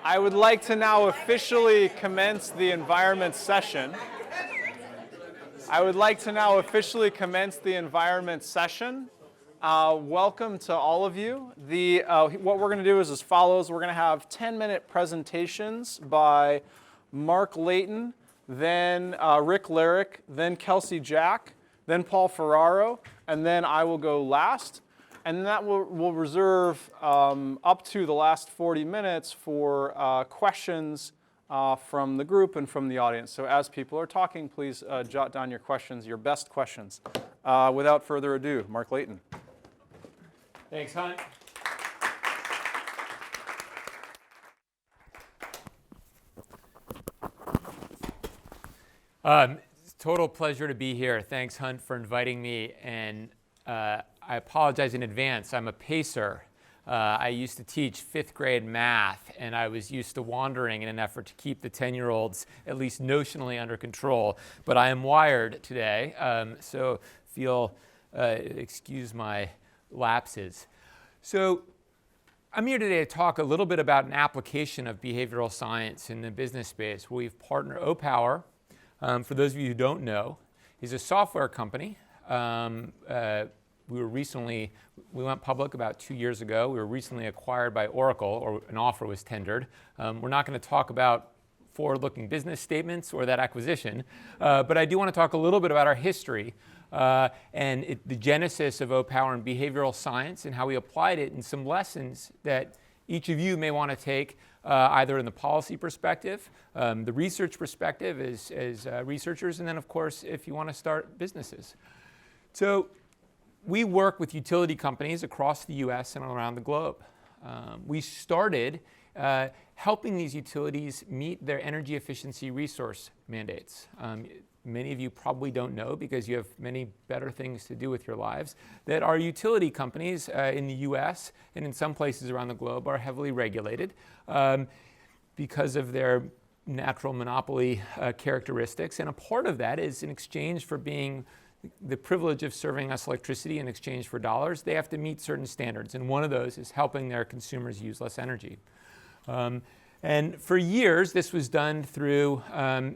I would like to now officially commence the environment session. Welcome to all of you. What we're going to do is as follows. We're going to have 10-minute presentations by Marc Laitin, then Rick Larrick, then Kelsey Jack, then Paul Ferraro, and then I will go last. And that will reserve up to the last 40 minutes for questions from the group and from the audience. So as people are talking, please jot down your questions, your best questions. Without further ado, Marc Laitin. Thanks, Hunt. Total pleasure to be here. Thanks, Hunt, for inviting me. And I apologize in advance. I'm a pacer. I used to teach 5th grade math, and I was used to wandering in an effort to keep the 10-year-olds at least notionally under control. But I am wired today, so excuse my lapses. So I'm here today to talk a little bit about an application of behavioral science in the business space. We've partnered Opower. For those of you who don't know, is a software company. We went public about 2 years ago. We were recently acquired by Oracle, or an offer was tendered. We're not going to talk about forward-looking business statements or that acquisition, but I do want to talk a little bit about our history and the genesis of Opower and behavioral science and how we applied it and some lessons that each of you may want to take either in the policy perspective, the research perspective as researchers, and then, of course, if you want to start businesses. So we work with utility companies across the U.S. and around the globe. We started helping these utilities meet their energy efficiency resource mandates. Many of you probably don't know, because you have many better things to do with your lives, that our utility companies in the U.S. and in some places around the globe are heavily regulated because of their natural monopoly characteristics. And a part of that is in exchange for being the privilege of serving us electricity in exchange for dollars, they have to meet certain standards. And one of those is helping their consumers use less energy. And for years, this was done through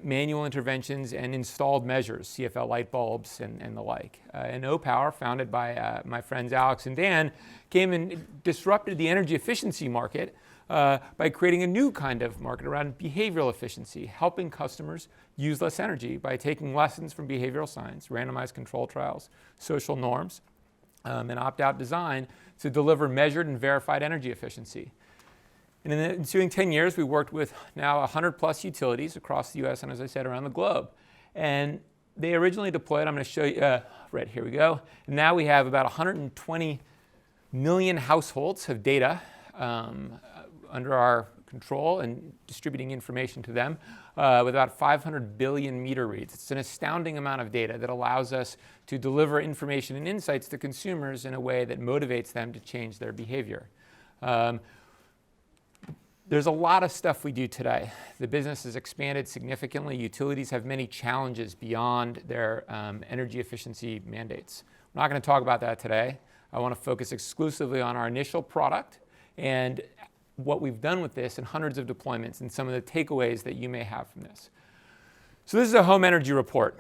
manual interventions and installed measures, CFL light bulbs and the like. And Opower, founded by my friends Alex and Dan, came and disrupted the energy efficiency market by creating a new kind of market around behavioral efficiency, helping customers use less energy by taking lessons from behavioral science, randomized control trials, social norms, and opt-out design to deliver measured and verified energy efficiency. And in the ensuing 10 years, we worked with now 100+ utilities across the U.S. and, as I said, around the globe. And they originally deployed, I'm going to show you, right, here we go. And now we have about 120 million households of data under our control and distributing information to them with about 500 billion meter reads. It's an astounding amount of data that allows us to deliver information and insights to consumers in a way that motivates them to change their behavior. There's a lot of stuff we do today. The business has expanded significantly. Utilities have many challenges beyond their energy efficiency mandates. I'm not going to talk about that today. I want to focus exclusively on our initial product and what we've done with this and hundreds of deployments and some of the takeaways that you may have from this. So this is a home energy report.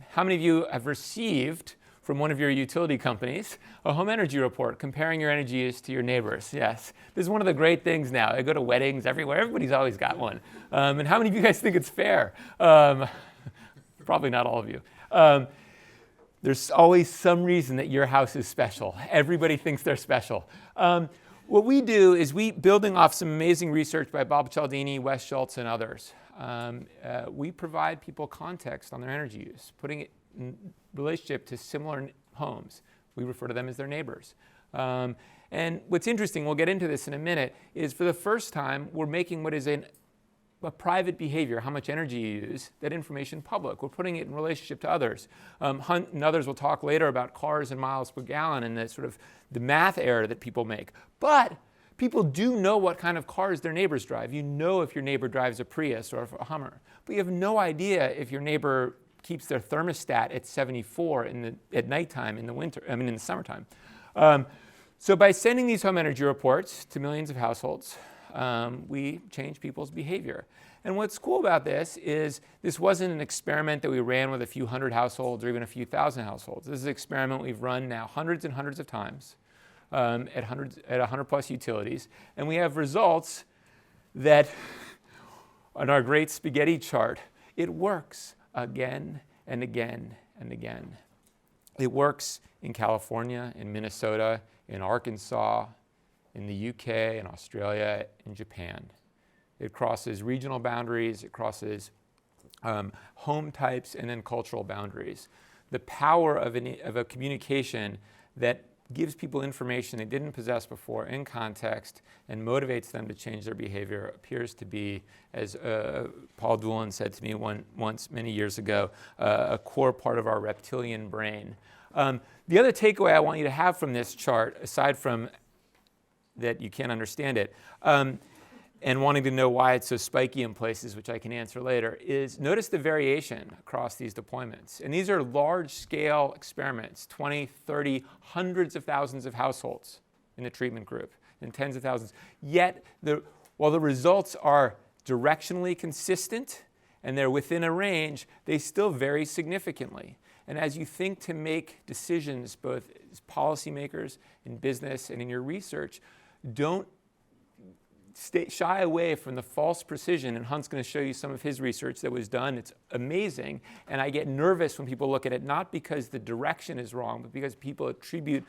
How many of you have received from one of your utility companies a home energy report comparing your energy use to your neighbors? Yes. This is one of the great things now. I go to weddings everywhere. Everybody's always got one. And how many of you guys think it's fair? Probably not all of you. There's always some reason that your house is special. Everybody thinks they're special. What we do is building off some amazing research by Bob Cialdini, Wes Schultz, and others, we provide people context on their energy use, putting it in relationship to similar homes. We refer to them as their neighbors. And what's interesting, we'll get into this in a minute, is for the first time, we're making what is a private behavior, how much energy you use, that information public. We're putting it in relationship to others. Hunt and others will talk later about cars and miles per gallon and the sort of the math error that people make. But people do know what kind of cars their neighbors drive. You know if your neighbor drives a Prius or a Hummer. But you have no idea if your neighbor keeps their thermostat at 74 at nighttime in the summertime. So by sending these home energy reports to millions of households, we change people's behavior. And what's cool about this is this wasn't an experiment that we ran with a few hundred households or even a few thousand households. This is an experiment we've run now hundreds and hundreds of times at 100 plus utilities. And we have results that on our great spaghetti chart, it works again and again and again. It works in California, in Minnesota, in Arkansas, in the UK, in Australia, in Japan. It crosses regional boundaries, it crosses home types, and then cultural boundaries. The power of a communication that gives people information they didn't possess before in context and motivates them to change their behavior appears to be, as Paul Doolin said to me once many years ago, a core part of our reptilian brain. The other takeaway I want you to have from this chart, aside from that you can't understand it, and wanting to know why it's so spiky in places, which I can answer later, is notice the variation across these deployments. And these are large-scale experiments, 20, 30, hundreds of thousands of households in the treatment group, and tens of thousands. Yet, while the results are directionally consistent and they're within a range, they still vary significantly. And as you think to make decisions, both as policymakers, in business, and in your research, don't shy away from the false precision, and Hunt's going to show you some of his research that was done. It's amazing, and I get nervous when people look at it, not because the direction is wrong, but because people attribute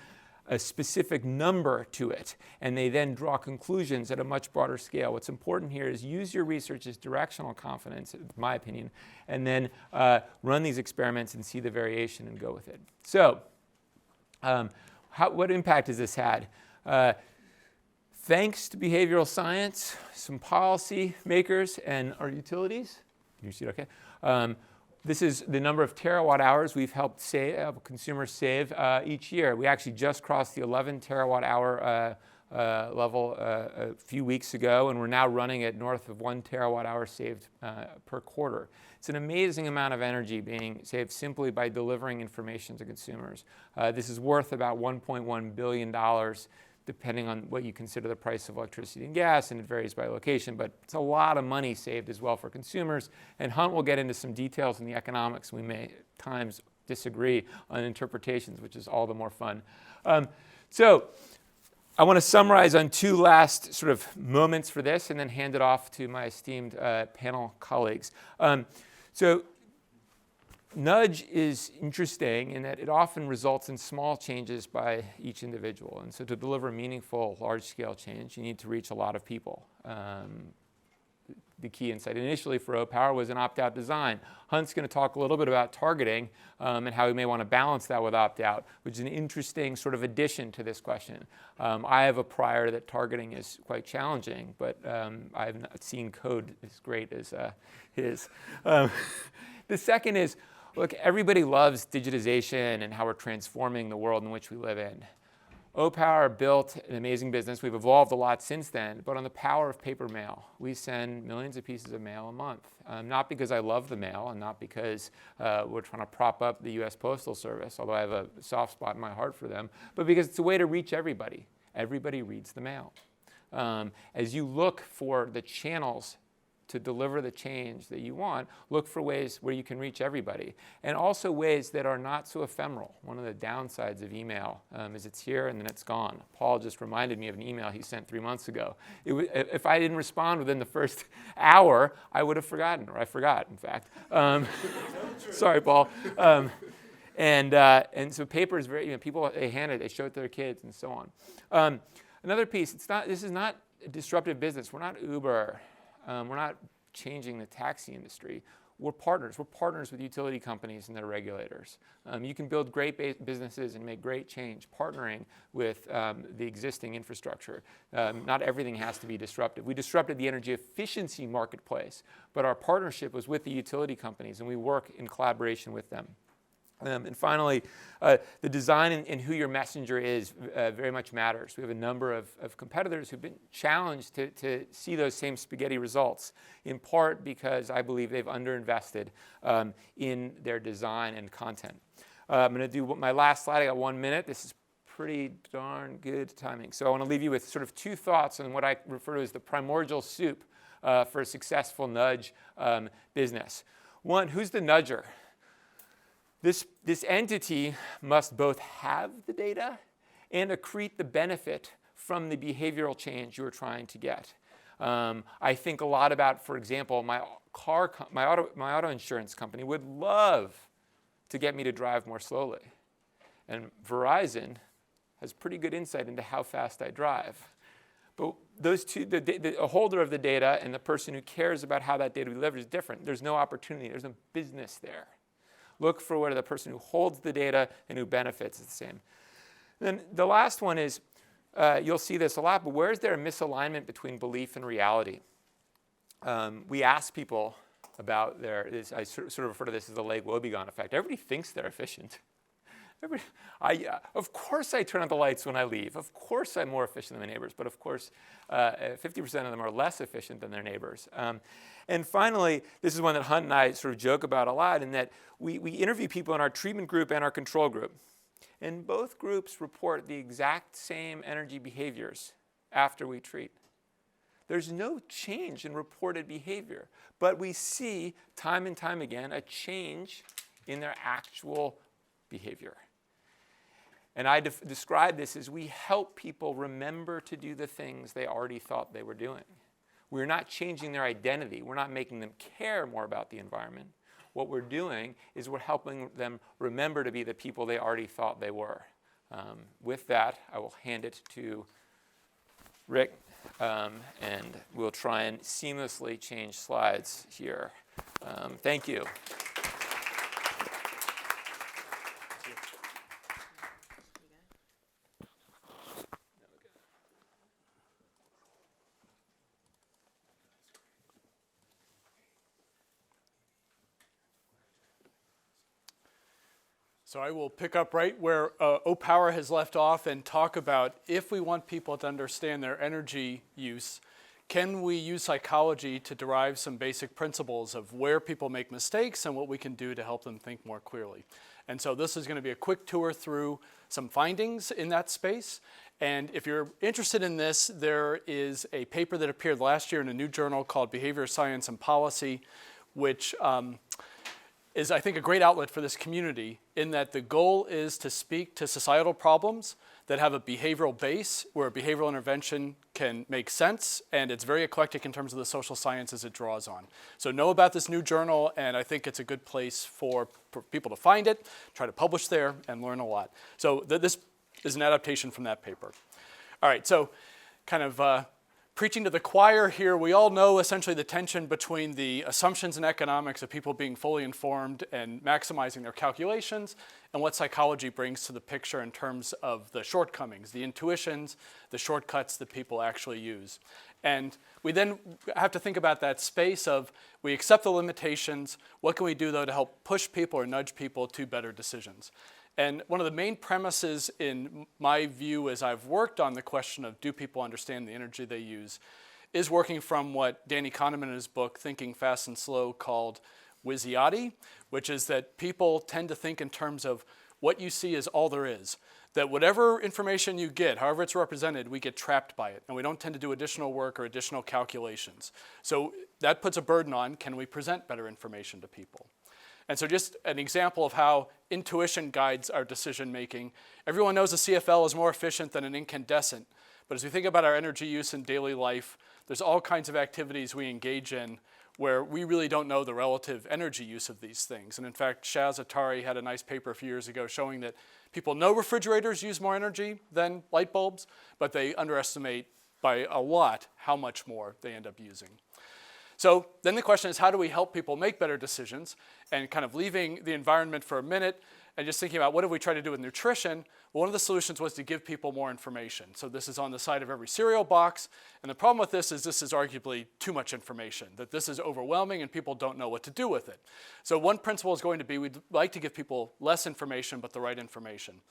a specific number to it, and they then draw conclusions at a much broader scale. What's important here is use your research as directional confidence, in my opinion, and then run these experiments and see the variation and go with it. So, what impact has this had? Thanks to behavioral science, some policy makers, and our utilities. Can you see it okay? This is the number of terawatt hours we've helped consumers save each year. We actually just crossed the 11 terawatt hour level a few weeks ago, and we're now running at north of 1 terawatt hour saved per quarter. It's an amazing amount of energy being saved simply by delivering information to consumers. This is worth about $1.1 billion, depending on what you consider the price of electricity and gas, and it varies by location, but it's a lot of money saved as well for consumers. And Hunt will get into some details in the economics. We may at times disagree on interpretations, which is all the more fun. So I want to summarize on two last sort of moments for this and then hand it off to my esteemed panel colleagues. So nudge is interesting in that it often results in small changes by each individual. And so to deliver meaningful, large-scale change, you need to reach a lot of people. The key insight initially for Opower was an opt-out design. Hunt's going to talk a little bit about targeting and how we may want to balance that with opt-out, which is an interesting sort of addition to this question. I have a prior that targeting is quite challenging, but I have not seen code as great as his. The second is, look, everybody loves digitization and how we're transforming the world in which we live in. Opower built an amazing business. We've evolved a lot since then, but on the power of paper mail. We send millions of pieces of mail a month, not because I love the mail and not because we're trying to prop up the US Postal Service, although I have a soft spot in my heart for them, but because it's a way to reach everybody. Everybody reads the mail. As you look for the channels to deliver the change that you want, look for ways where you can reach everybody. And also ways that are not so ephemeral. One of the downsides of email is it's here and then it's gone. Paul just reminded me of an email he sent 3 months ago. If I didn't respond within the first hour, I would have forgotten, or I forgot, in fact. Sorry, Paul. And so paper is very, people, they hand it, they show it to their kids and so on. Another piece, this is not a disruptive business. We're not Uber. We're not changing the taxi industry. We're partners. We're partners with utility companies and their regulators. You can build great businesses and make great change partnering with the existing infrastructure. Not everything has to be disruptive. We disrupted the energy efficiency marketplace, but our partnership was with the utility companies, and we work in collaboration with them. And finally, the design and who your messenger is very much matters. We have a number of competitors who've been challenged to see those same spaghetti results, in part because I believe they've underinvested in their design and content. I'm going to do my last slide. I got 1 minute. This is pretty darn good timing. So I want to leave you with sort of two thoughts on what I refer to as the primordial soup for a successful nudge business. One, who's the nudger? This entity must both have the data and accrete the benefit from the behavioral change you're trying to get. I think a lot about, for example, my auto insurance company would love to get me to drive more slowly. And Verizon has pretty good insight into how fast I drive. But those two, the holder of the data and the person who cares about how that data delivers is different. There's no opportunity. There's no business there. Look for where the person who holds the data and who benefits is the same. Then the last one is, you'll see this a lot, but where is there a misalignment between belief and reality? We ask people about I sort of refer to this as the Lake-Wobegon effect. Everybody thinks they're efficient. Of course I turn on the lights when I leave. Of course I'm more efficient than my neighbors, but of course 50% of them are less efficient than their neighbors. And finally, this is one that Hunt and I sort of joke about a lot, in that we interview people in our treatment group and our control group. And both groups report the exact same energy behaviors after we treat. There's no change in reported behavior, but we see time and time again a change in their actual behavior. And I describe this as we help people remember to do the things they already thought they were doing. We're not changing their identity. We're not making them care more about the environment. What we're doing is we're helping them remember to be the people they already thought they were. With that, I will hand it to Rick, and we'll try and seamlessly change slides here. Thank you. So I will pick up right where Opower has left off and talk about, if we want people to understand their energy use, can we use psychology to derive some basic principles of where people make mistakes and what we can do to help them think more clearly. And so this is going to be a quick tour through some findings in that space. And if you're interested in this, there is a paper that appeared last year in a new journal called Behavior Science and Policy, which is, I think, a great outlet for this community, in that the goal is to speak to societal problems that have a behavioral base, where behavioral intervention can make sense, and it's very eclectic in terms of the social sciences it draws on. So know about this new journal, and I think it's a good place for people to find it, try to publish there, and learn a lot. So this is an adaptation from that paper. All right, so kind of preaching to the choir here, we all know essentially the tension between the assumptions in economics of people being fully informed and maximizing their calculations, and what psychology brings to the picture in terms of the shortcomings, the intuitions, the shortcuts that people actually use. And we then have to think about that space of, we accept the limitations, what can we do though to help push people or nudge people to better decisions? And one of the main premises in my view as I've worked on the question of, do people understand the energy they use, is working from what Danny Kahneman in his book, Thinking Fast and Slow, called Wizziati, which is that people tend to think in terms of what you see is all there is. That whatever information you get, however it's represented, we get trapped by it, and we don't tend to do additional work or additional calculations. So that puts a burden on, can we present better information to people? And so just an example of how intuition guides our decision making. Everyone knows a CFL is more efficient than an incandescent, but as we think about our energy use in daily life, there's all kinds of activities we engage in where we really don't know the relative energy use of these things. And in fact, Shaz Atari had a nice paper a few years ago showing that people know refrigerators use more energy than light bulbs, but they underestimate by a lot how much more they end up using. So then the question is, how do we help people make better decisions? And kind of leaving the environment for a minute and just thinking about what do we try to do with nutrition? Well, one of the solutions was to give people more information. So this is on the side of every cereal box. And the problem with this is arguably too much information, that this is overwhelming and people don't know what to do with it. So one principle is going to be, we'd like to give people less information, but the right information.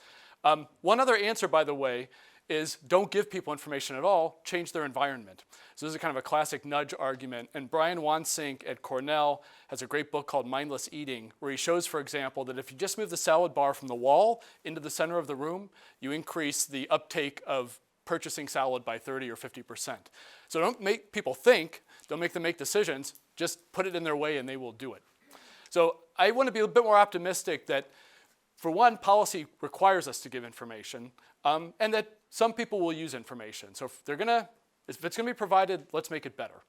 One other answer, by the way, is don't give people information at all, change their environment. So this is kind of a classic nudge argument. And Brian Wansink at Cornell has a great book called Mindless Eating, where he shows, for example, that if you just move the salad bar from the wall into the center of the room, you increase the uptake of purchasing salad by 30 or 50%. So don't make people think, don't make them make decisions, just put it in their way and they will do it. So I want to be a bit more optimistic that, for one, policy requires us to give information, and that some people will use information. So if it's going to be provided, let's make it better.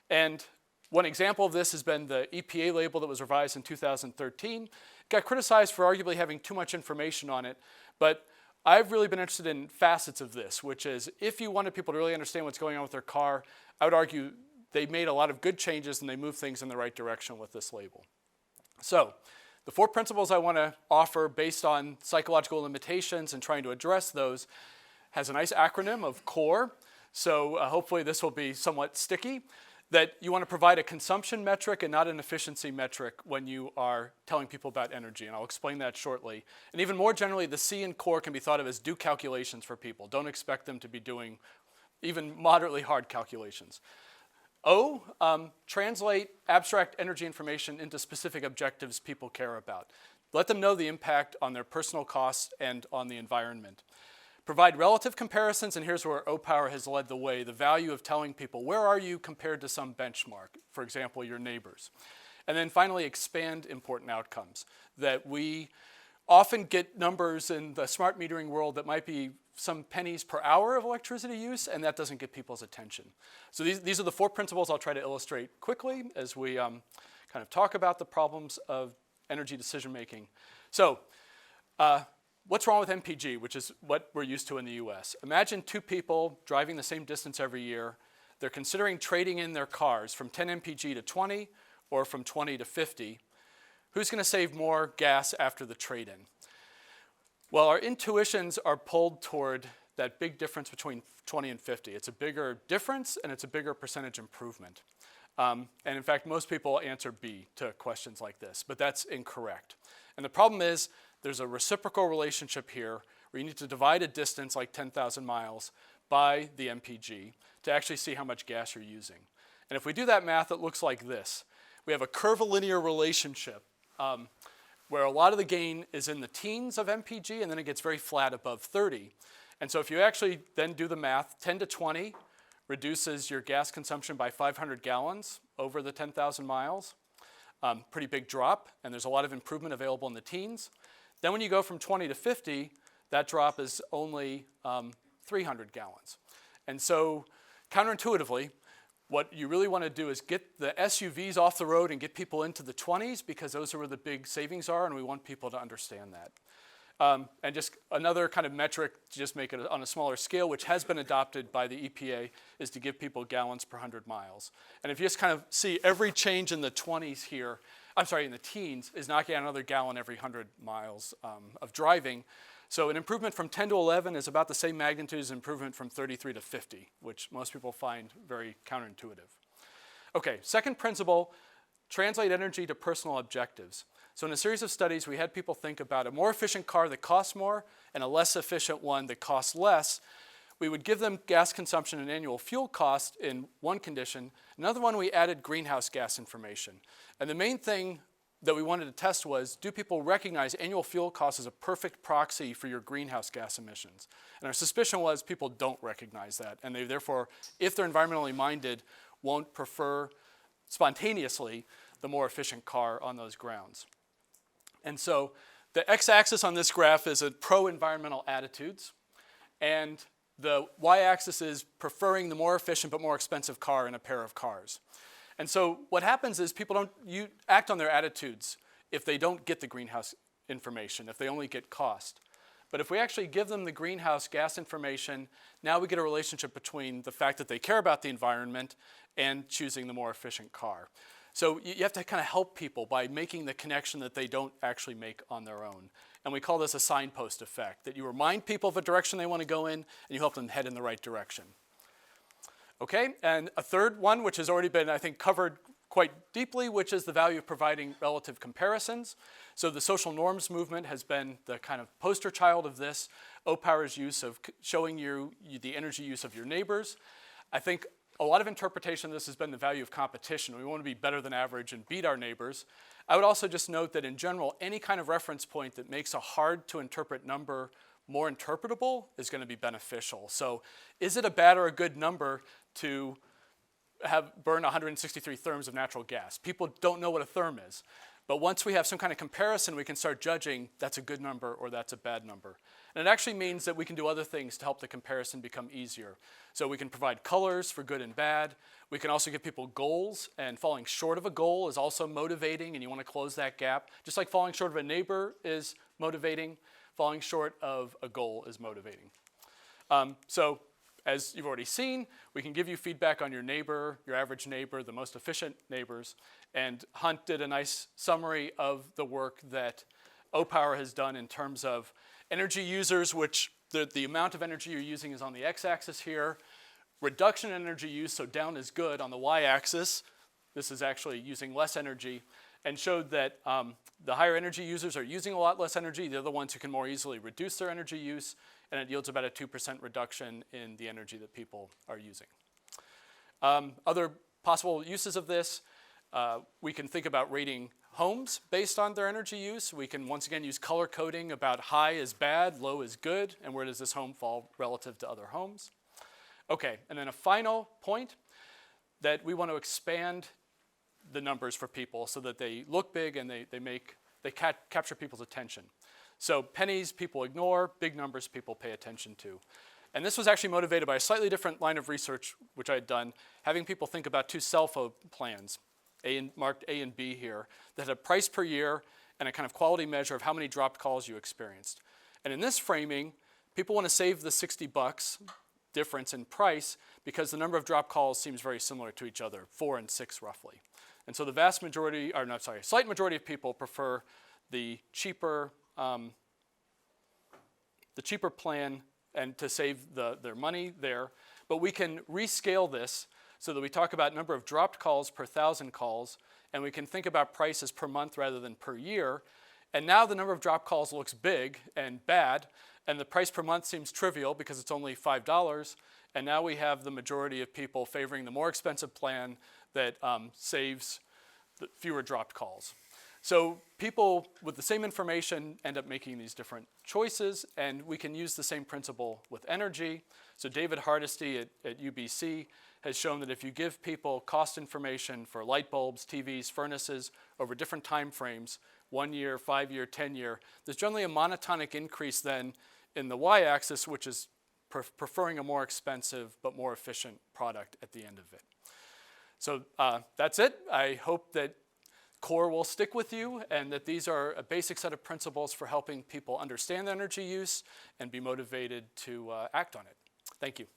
And one example of this has been the EPA label that was revised in 2013. It got criticized for arguably having too much information on it, but I've really been interested in facets of this, which is if you wanted people to really understand what's going on with their car, I would argue they made a lot of good changes and they moved things in the right direction with this label. So the 4 principles I want to offer based on psychological limitations and trying to address those has a nice acronym of CORE. So hopefully this will be somewhat sticky. That you want to provide a consumption metric and not an efficiency metric when you are telling people about energy, and I'll explain that shortly. And even more generally, the C in CORE can be thought of as do calculations for people. Don't expect them to be doing even moderately hard calculations. O, translate abstract energy information into specific objectives people care about. Let them know the impact on their personal costs and on the environment. Provide relative comparisons, and here's where Opower has led the way, the value of telling people, where are you compared to some benchmark, for example, your neighbors. And then finally, expand important outcomes, that we often get numbers in the smart metering world that might be some pennies per hour of electricity use, and that doesn't get people's attention. So these are the 4 principles I'll try to illustrate quickly as we kind of talk about the problems of energy decision making. So what's wrong with MPG, which is what we're used to in the US? Imagine 2 people driving the same distance every year. They're considering trading in their cars from 10 MPG to 20 or from 20 to 50. Who's going to save more gas after the trade-in? Well, our intuitions are pulled toward that big difference between 20 and 50. It's a bigger difference and it's a bigger percentage improvement. And in fact, most people answer B to questions like this, but that's incorrect. And the problem is there's a reciprocal relationship here where you need to divide a distance like 10,000 miles by the MPG to actually see how much gas you're using. And if we do that math, it looks like this. We have a curvilinear relationship where a lot of the gain is in the teens of MPG, and then it gets very flat above 30. And so if you actually then do the math, 10 to 20 reduces your gas consumption by 500 gallons over the 10,000 miles. Pretty big drop, and there's a lot of improvement available in the teens. Then when you go from 20 to 50, that drop is only 300 gallons. And so counterintuitively, what you really want to do is get the SUVs off the road and get people into the 20s, because those are where the big savings are, and we want people to understand that. And just another kind of metric to just make it on a smaller scale, which has been adopted by the EPA, is to give people gallons per 100 miles. And if you just kind of see every change in the 20s here, in the teens, is knocking out another gallon every 100 miles of driving. So an improvement from 10 to 11 is about the same magnitude as improvement from 33 to 50, which most people find very counterintuitive. Okay, second principle, translate energy to personal objectives. So in a series of studies, we had people think about a more efficient car that costs more and a less efficient one that costs less. We would give them gas consumption and annual fuel cost in one condition. Another one, we added greenhouse gas information. And the main thing that we wanted to test was, do people recognize annual fuel costs as a perfect proxy for your greenhouse gas emissions? And our suspicion was people don't recognize that, and they therefore, if they're environmentally minded, won't prefer spontaneously the more efficient car on those grounds. And so the x-axis on this graph is a pro-environmental attitudes, and the y-axis is preferring the more efficient but more expensive car in a pair of cars. And so what happens is people don't act on their attitudes if they don't get the greenhouse information, if they only get cost. But if we actually give them the greenhouse gas information, now we get a relationship between the fact that they care about the environment and choosing the more efficient car. So you have to kind of help people by making the connection that they don't actually make on their own. And we call this a signpost effect, that you remind people of a direction they want to go in, and you help them head in the right direction. Okay, and a third one, which has already been, I think, covered quite deeply, which is the value of providing relative comparisons. So the social norms movement has been the kind of poster child of this. Opower's use of showing you the energy use of your neighbors. I think a lot of interpretation of this has been the value of competition. We want to be better than average and beat our neighbors. I would also just note that in general, any kind of reference point that makes a hard to interpret number more interpretable is going to be beneficial. So is it a bad or a good number to burn 163 therms of natural gas? People don't know what a therm is. But once we have some kind of comparison, we can start judging that's a good number or that's a bad number. And it actually means that we can do other things to help the comparison become easier. So we can provide colors for good and bad. We can also give people goals, and falling short of a goal is also motivating, and you want to close that gap. Just like falling short of a neighbor is motivating, falling short of a goal is motivating. So as you've already seen, we can give you feedback on your neighbor, your average neighbor, the most efficient neighbors. And Hunt did a nice summary of the work that Opower has done in terms of energy users, which the amount of energy you're using is on the x-axis here. Reduction in energy use, so down is good, on the y-axis. This is actually using less energy, and showed that the higher energy users are using a lot less energy. They're the ones who can more easily reduce their energy use, and it yields about a 2% reduction in the energy that people are using. Other possible uses of this, we can think about rating homes based on their energy use. We can once again use color coding about high is bad, low is good, and where does this home fall relative to other homes. Okay, and then a final point, that we want to expand the numbers for people so that they look big and they capture people's attention. So pennies people ignore, big numbers people pay attention to. And this was actually motivated by a slightly different line of research which I had done, having people think about two cell phone plans, marked A and B here, that had a price per year and a kind of quality measure of how many dropped calls you experienced. And in this framing, people want to save the $60 difference in price because the number of dropped calls seems very similar to each other, 4 and 6 roughly. And so the slight majority of people prefer the cheaper plan and to save their money there. But we can rescale this so that we talk about number of dropped calls per 1,000 calls, and we can think about prices per month rather than per year. And now the number of dropped calls looks big and bad, and the price per month seems trivial because it's only $5. And now we have the majority of people favoring the more expensive plan that saves fewer dropped calls. So people with the same information end up making these different choices, and we can use the same principle with energy. So David Hardesty at UBC has shown that if you give people cost information for light bulbs, TVs, furnaces over different time frames, 1 year, 5 year, 10 year, there's generally a monotonic increase then in the y-axis, which is preferring a more expensive but more efficient product at the end of it. So that's it. I hope that core will stick with you and that these are a basic set of principles for helping people understand energy use and be motivated to act on it. Thank you.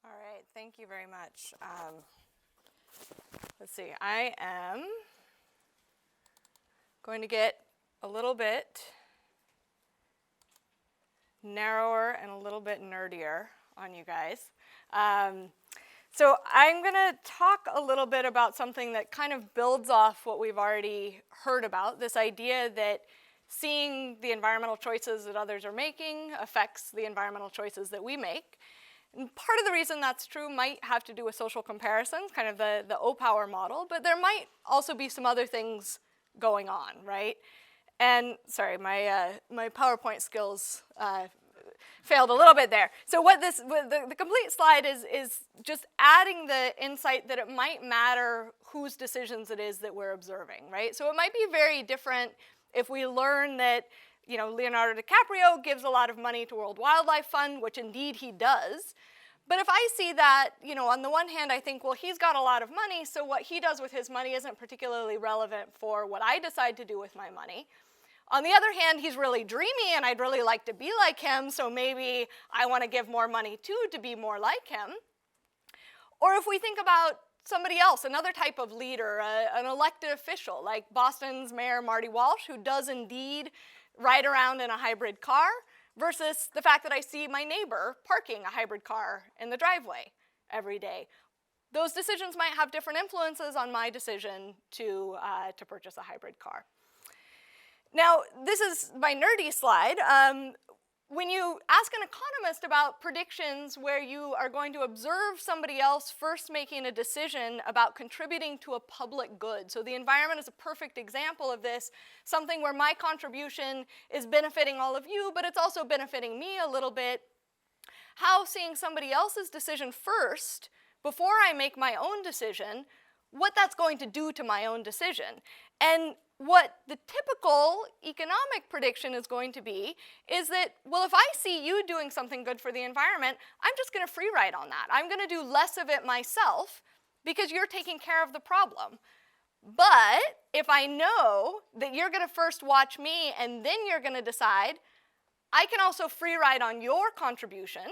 All right, thank you very much. Let's see, I am going to get a little bit narrower and a little bit nerdier on you guys. So I'm going to talk a little bit about something that kind of builds off what we've already heard about, this idea that seeing the environmental choices that others are making affects the environmental choices that we make. And part of the reason that's true might have to do with social comparisons, kind of the Opower model, but there might also be some other things going on, right? And sorry, my PowerPoint skills failed a little bit there. So what the complete slide is just adding the insight that it might matter whose decisions it is that we're observing, right? So it might be very different if we learn that, you know, Leonardo DiCaprio gives a lot of money to World Wildlife Fund, which indeed he does. But if I see that, you know, on the one hand, I think, well, he's got a lot of money, so what he does with his money isn't particularly relevant for what I decide to do with my money. On the other hand, he's really dreamy, and I'd really like to be like him, so maybe I want to give more money too to be more like him. Or if we think about somebody else, another type of leader, an elected official like Boston's Mayor Marty Walsh, who does indeed ride around in a hybrid car, versus the fact that I see my neighbor parking a hybrid car in the driveway every day. Those decisions might have different influences on my decision to purchase a hybrid car. Now, this is my nerdy slide. When you ask an economist about predictions where you are going to observe somebody else first making a decision about contributing to a public good, so the environment is a perfect example of this, something where my contribution is benefiting all of you, but it's also benefiting me a little bit, how seeing somebody else's decision first before I make my own decision, what that's going to do to my own decision. And what the typical economic prediction is going to be is that, well, if I see you doing something good for the environment, I'm just going to free ride on that. I'm going to do less of it myself because you're taking care of the problem. But if I know that you're going to first watch me and then you're going to decide, I can also free ride on your contribution.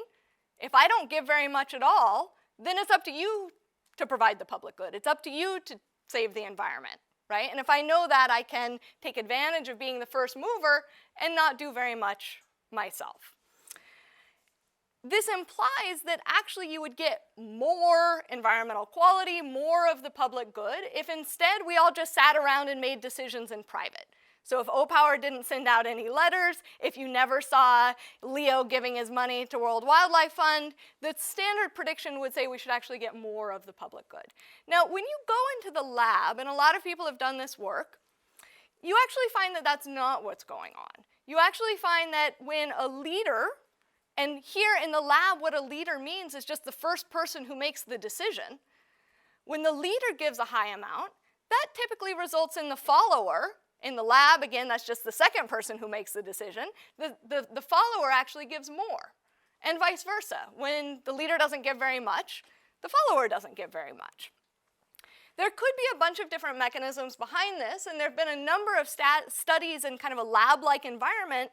If I don't give very much at all, then it's up to you to provide the public good. It's up to you to save the environment. Right? And if I know that, I can take advantage of being the first mover and not do very much myself. This implies that actually you would get more environmental quality, more of the public good, if instead we all just sat around and made decisions in private. So if Opower didn't send out any letters, if you never saw Leo giving his money to World Wildlife Fund, the standard prediction would say we should actually get more of the public good. Now, when you go into the lab, and a lot of people have done this work, you actually find that that's not what's going on. You actually find that when a leader, and here in the lab what a leader means is just the first person who makes the decision, when the leader gives a high amount, that typically results in the follower. In the lab, again, that's just the second person who makes the decision. The follower actually gives more, and vice versa. When the leader doesn't give very much, the follower doesn't give very much. There could be a bunch of different mechanisms behind this, and there have been a number of studies in kind of a lab-like environment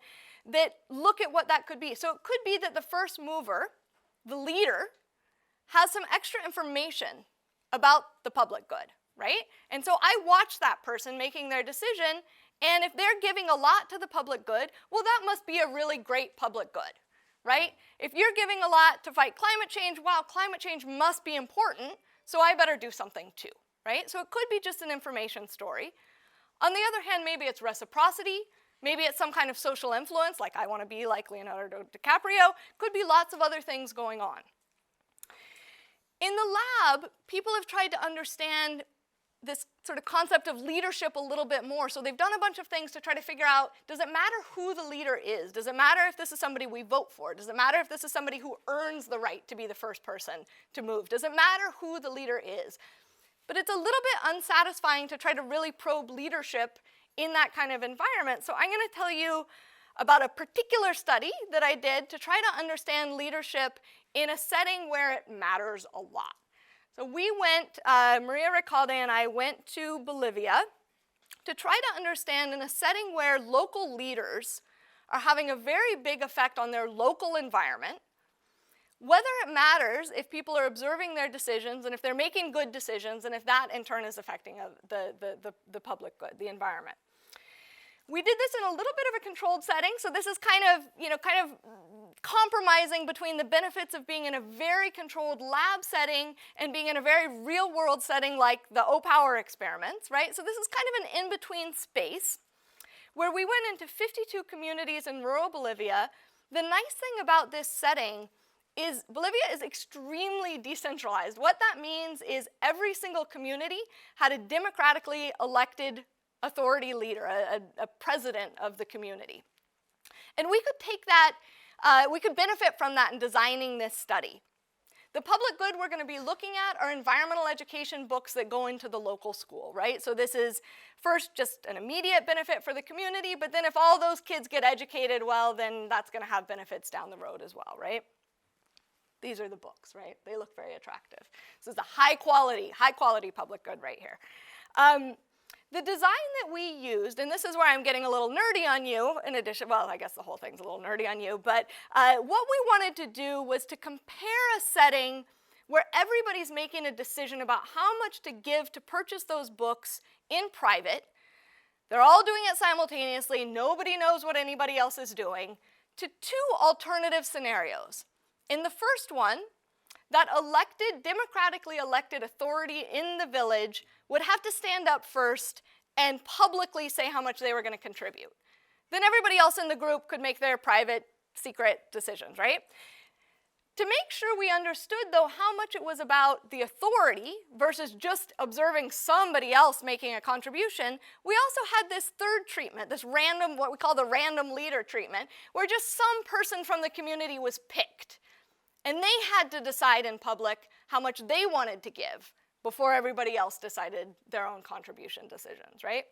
that look at what that could be. So it could be that the first mover, the leader, has some extra information about the public good. Right? And so I watch that person making their decision, and if they're giving a lot to the public good, well, that must be a really great public good, right? If you're giving a lot to fight climate change, wow, climate change must be important, so I better do something too, right? So it could be just an information story. On the other hand, maybe it's reciprocity, maybe it's some kind of social influence, like I want to be like Leonardo DiCaprio, could be lots of other things going on. In the lab, people have tried to understand this sort of concept of leadership a little bit more. So they've done a bunch of things to try to figure out, does it matter who the leader is? Does it matter if this is somebody we vote for? Does it matter if this is somebody who earns the right to be the first person to move? Does it matter who the leader is? But it's a little bit unsatisfying to try to really probe leadership in that kind of environment. So I'm going to tell you about a particular study that I did to try to understand leadership in a setting where it matters a lot. So we went, Maria Recalde and I went to Bolivia to try to understand in a setting where local leaders are having a very big effect on their local environment, whether it matters if people are observing their decisions and if they're making good decisions and if that in turn is affecting the public good, the environment. We did this in a little bit of a controlled setting, so this is kind of compromising between the benefits of being in a very controlled lab setting and being in a very real-world setting like the Opower experiments, right? So this is kind of an in-between space where we went into 52 communities in rural Bolivia. The nice thing about this setting is Bolivia is extremely decentralized. What that means is every single community had a democratically elected authority leader, a president of the community. And we could take that, we could benefit from that in designing this study. The public good we're going to be looking at are environmental education books that go into the local school, right? So this is first just an immediate benefit for the community, but then if all those kids get educated, well, then that's going to have benefits down the road as well, right? These are the books, right? They look very attractive. This is the high quality public good right here. The design that we used, and this is where I'm getting a little nerdy on you, in addition, well, I guess the whole thing's a little nerdy on you, but what we wanted to do was to compare a setting where everybody's making a decision about how much to give to purchase those books in private. They're all doing it simultaneously. Nobody knows what anybody else is doing, to two alternative scenarios. In the first one, that democratically elected authority in the village would have to stand up first and publicly say how much they were going to contribute. Then everybody else in the group could make their private, secret decisions, right? To make sure we understood, though, how much it was about the authority versus just observing somebody else making a contribution, we also had this third treatment, this random, what we call the random leader treatment, where just some person from the community was picked. And they had to decide in public how much they wanted to give before everybody else decided their own contribution decisions, right?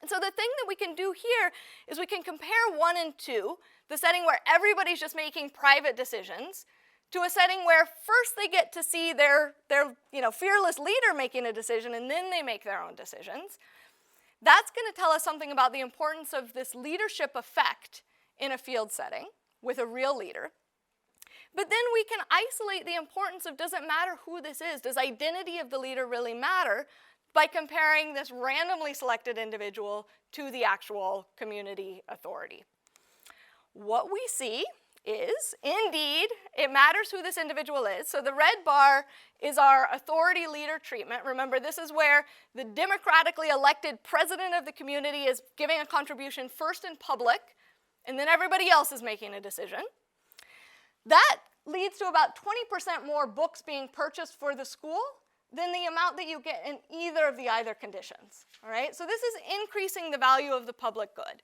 And so the thing that we can do here is we can compare 1 and 2, the setting where everybody's just making private decisions, to a setting where first they get to see their fearless leader making a decision, and then they make their own decisions. That's going to tell us something about the importance of this leadership effect in a field setting with a real leader. But then we can isolate the importance of, does it matter who this is? Does identity of the leader really matter? By comparing this randomly selected individual to the actual community authority. What we see is, indeed, it matters who this individual is. So the red bar is our authority leader treatment. Remember, this is where the democratically elected president of the community is giving a contribution first in public, and then everybody else is making a decision. That leads to about 20% more books being purchased for the school than the amount that you get in either of the either conditions. All right? So this is increasing the value of the public good.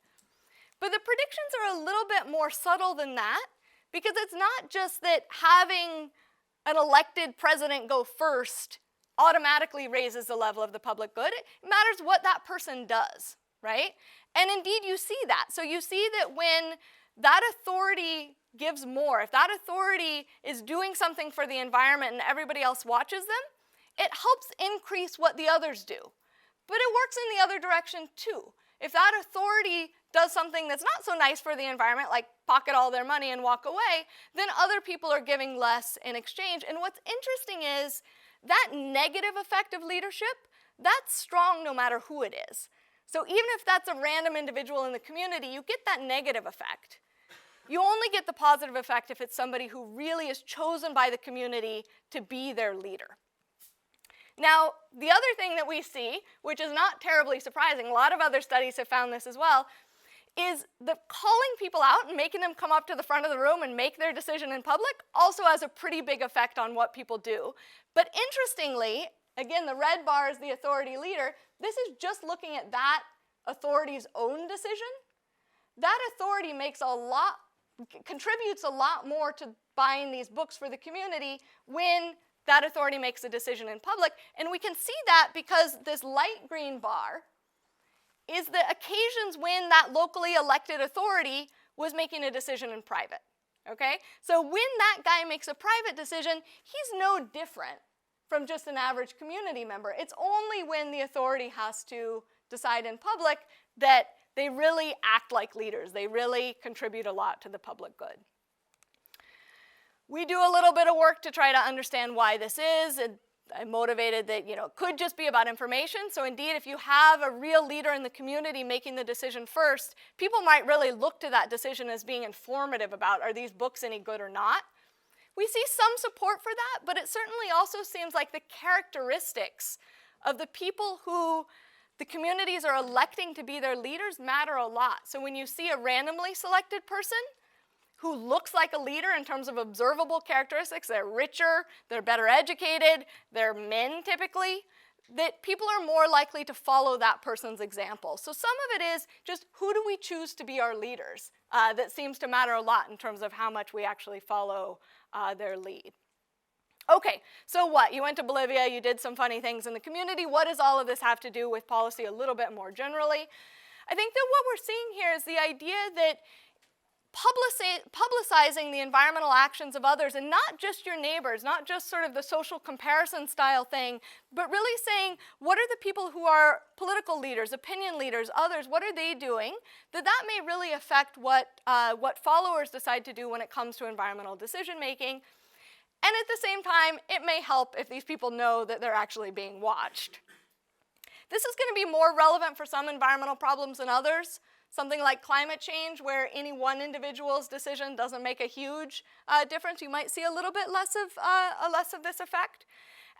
But the predictions are a little bit more subtle than that, because it's not just that having an elected president go first automatically raises the level of the public good. It matters what that person does, right? And indeed, you see that. So you see that when that authority gives more, if that authority is doing something for the environment and everybody else watches them, it helps increase what the others do. But it works in the other direction too. If that authority does something that's not so nice for the environment, like pocket all their money and walk away, then other people are giving less in exchange. And what's interesting is that negative effect of leadership, that's strong no matter who it is. So even if that's a random individual in the community, you get that negative effect. You only get the positive effect if it's somebody who really is chosen by the community to be their leader. Now, the other thing that we see, which is not terribly surprising, a lot of other studies have found this as well, is that calling people out and making them come up to the front of the room and make their decision in public also has a pretty big effect on what people do. But interestingly, again, the red bar is the authority leader. This is just looking at that authority's own decision. That authority contributes a lot more to buying these books for the community when that authority makes a decision in public. And we can see that because this light green bar is the occasions when that locally elected authority was making a decision in private, okay? So when that guy makes a private decision, he's no different from just an average community member. It's only when the authority has to decide in public that they really act like leaders. They really contribute a lot to the public good. We do a little bit of work to try to understand why this is. I'm motivated that, it could just be about information. So indeed, if you have a real leader in the community making the decision first, people might really look to that decision as being informative about, are these books any good or not? We see some support for that, but it certainly also seems like the characteristics of the people who the communities are electing to be their leaders matter a lot. So when you see a randomly selected person who looks like a leader in terms of observable characteristics, they're richer, they're better educated, they're men typically, that people are more likely to follow that person's example. So some of it is just, who do we choose to be our leaders? That seems to matter a lot in terms of how much we actually follow their lead. Okay, so what? You went to Bolivia, you did some funny things in the community. What does all of this have to do with policy a little bit more generally? I think that what we're seeing here is the idea that publicizing the environmental actions of others, and not just your neighbors, not just sort of the social comparison style thing, but really saying, what are the people who are political leaders, opinion leaders, others, what are they doing? That may really affect what followers decide to do when it comes to environmental decision making. And at the same time, it may help if these people know that they're actually being watched. This is going to be more relevant for some environmental problems than others. Something like climate change, where any one individual's decision doesn't make a huge difference. You might see a little bit less of this effect.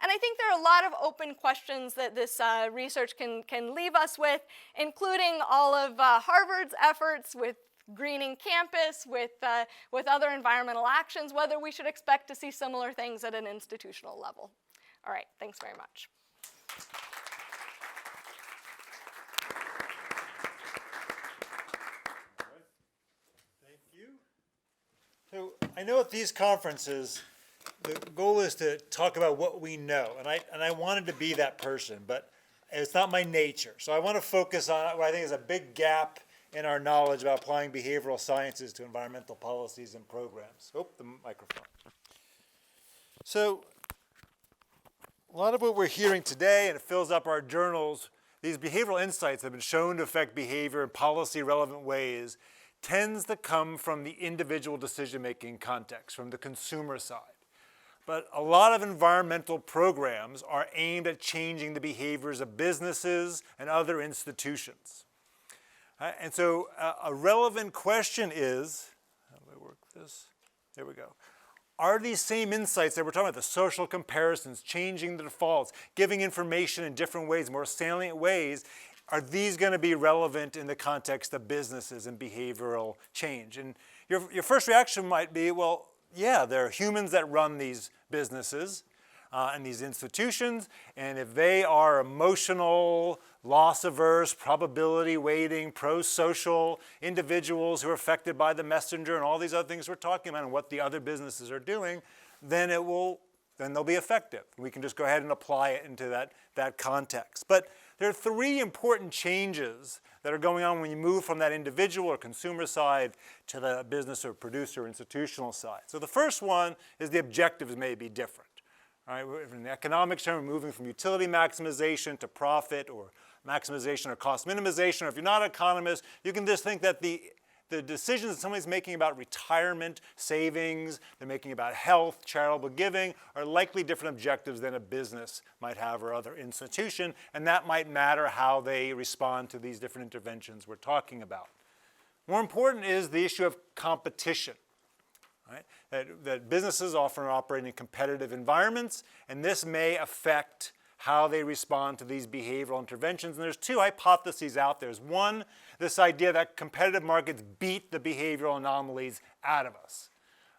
And I think there are a lot of open questions that this research can leave us with, including all of Harvard's efforts with greening campus, with other environmental actions, whether we should expect to see similar things at an institutional level. All right, thanks very much. Thank you. So I know at these conferences, the goal is to talk about what we know, and I wanted to be that person, but it's not my nature. So I want to focus on what I think is a big gap in our knowledge about applying behavioral sciences to environmental policies and programs. Oh, the microphone. So a lot of what we're hearing today, and it fills up our journals, these behavioral insights have been shown to affect behavior in policy-relevant ways, tends to come from the individual decision-making context, from the consumer side. But a lot of environmental programs are aimed at changing the behaviors of businesses and other institutions. And so a relevant question is, how do I work this? There we go. Are these same insights that we're talking about, the social comparisons, changing the defaults, giving information in different ways, more salient ways, are these going to be relevant in the context of businesses and behavioral change? And your first reaction might be, well, yeah, there are humans that run these businesses and these institutions, and if they are emotional, loss-averse, probability weighting, pro-social individuals who are affected by the messenger and all these other things we're talking about and what the other businesses are doing, then they'll be effective. We can just go ahead and apply it into that context. But there are three important changes that are going on when you move from that individual or consumer side to the business or producer or institutional side. So the first one is the objectives may be different. All right, in the economic term, we're moving from utility maximization to profit or maximization or cost minimization. Or if you're not an economist, you can just think that the decisions that somebody's making about retirement, savings, they're making about health, charitable giving, are likely different objectives than a business might have or other institution, and that might matter how they respond to these different interventions we're talking about. More important is the issue of competition. Right? That businesses often are operating in competitive environments, and this may affect how they respond to these behavioral interventions. And there's two hypotheses out there. There's one, this idea that competitive markets beat the behavioral anomalies out of us.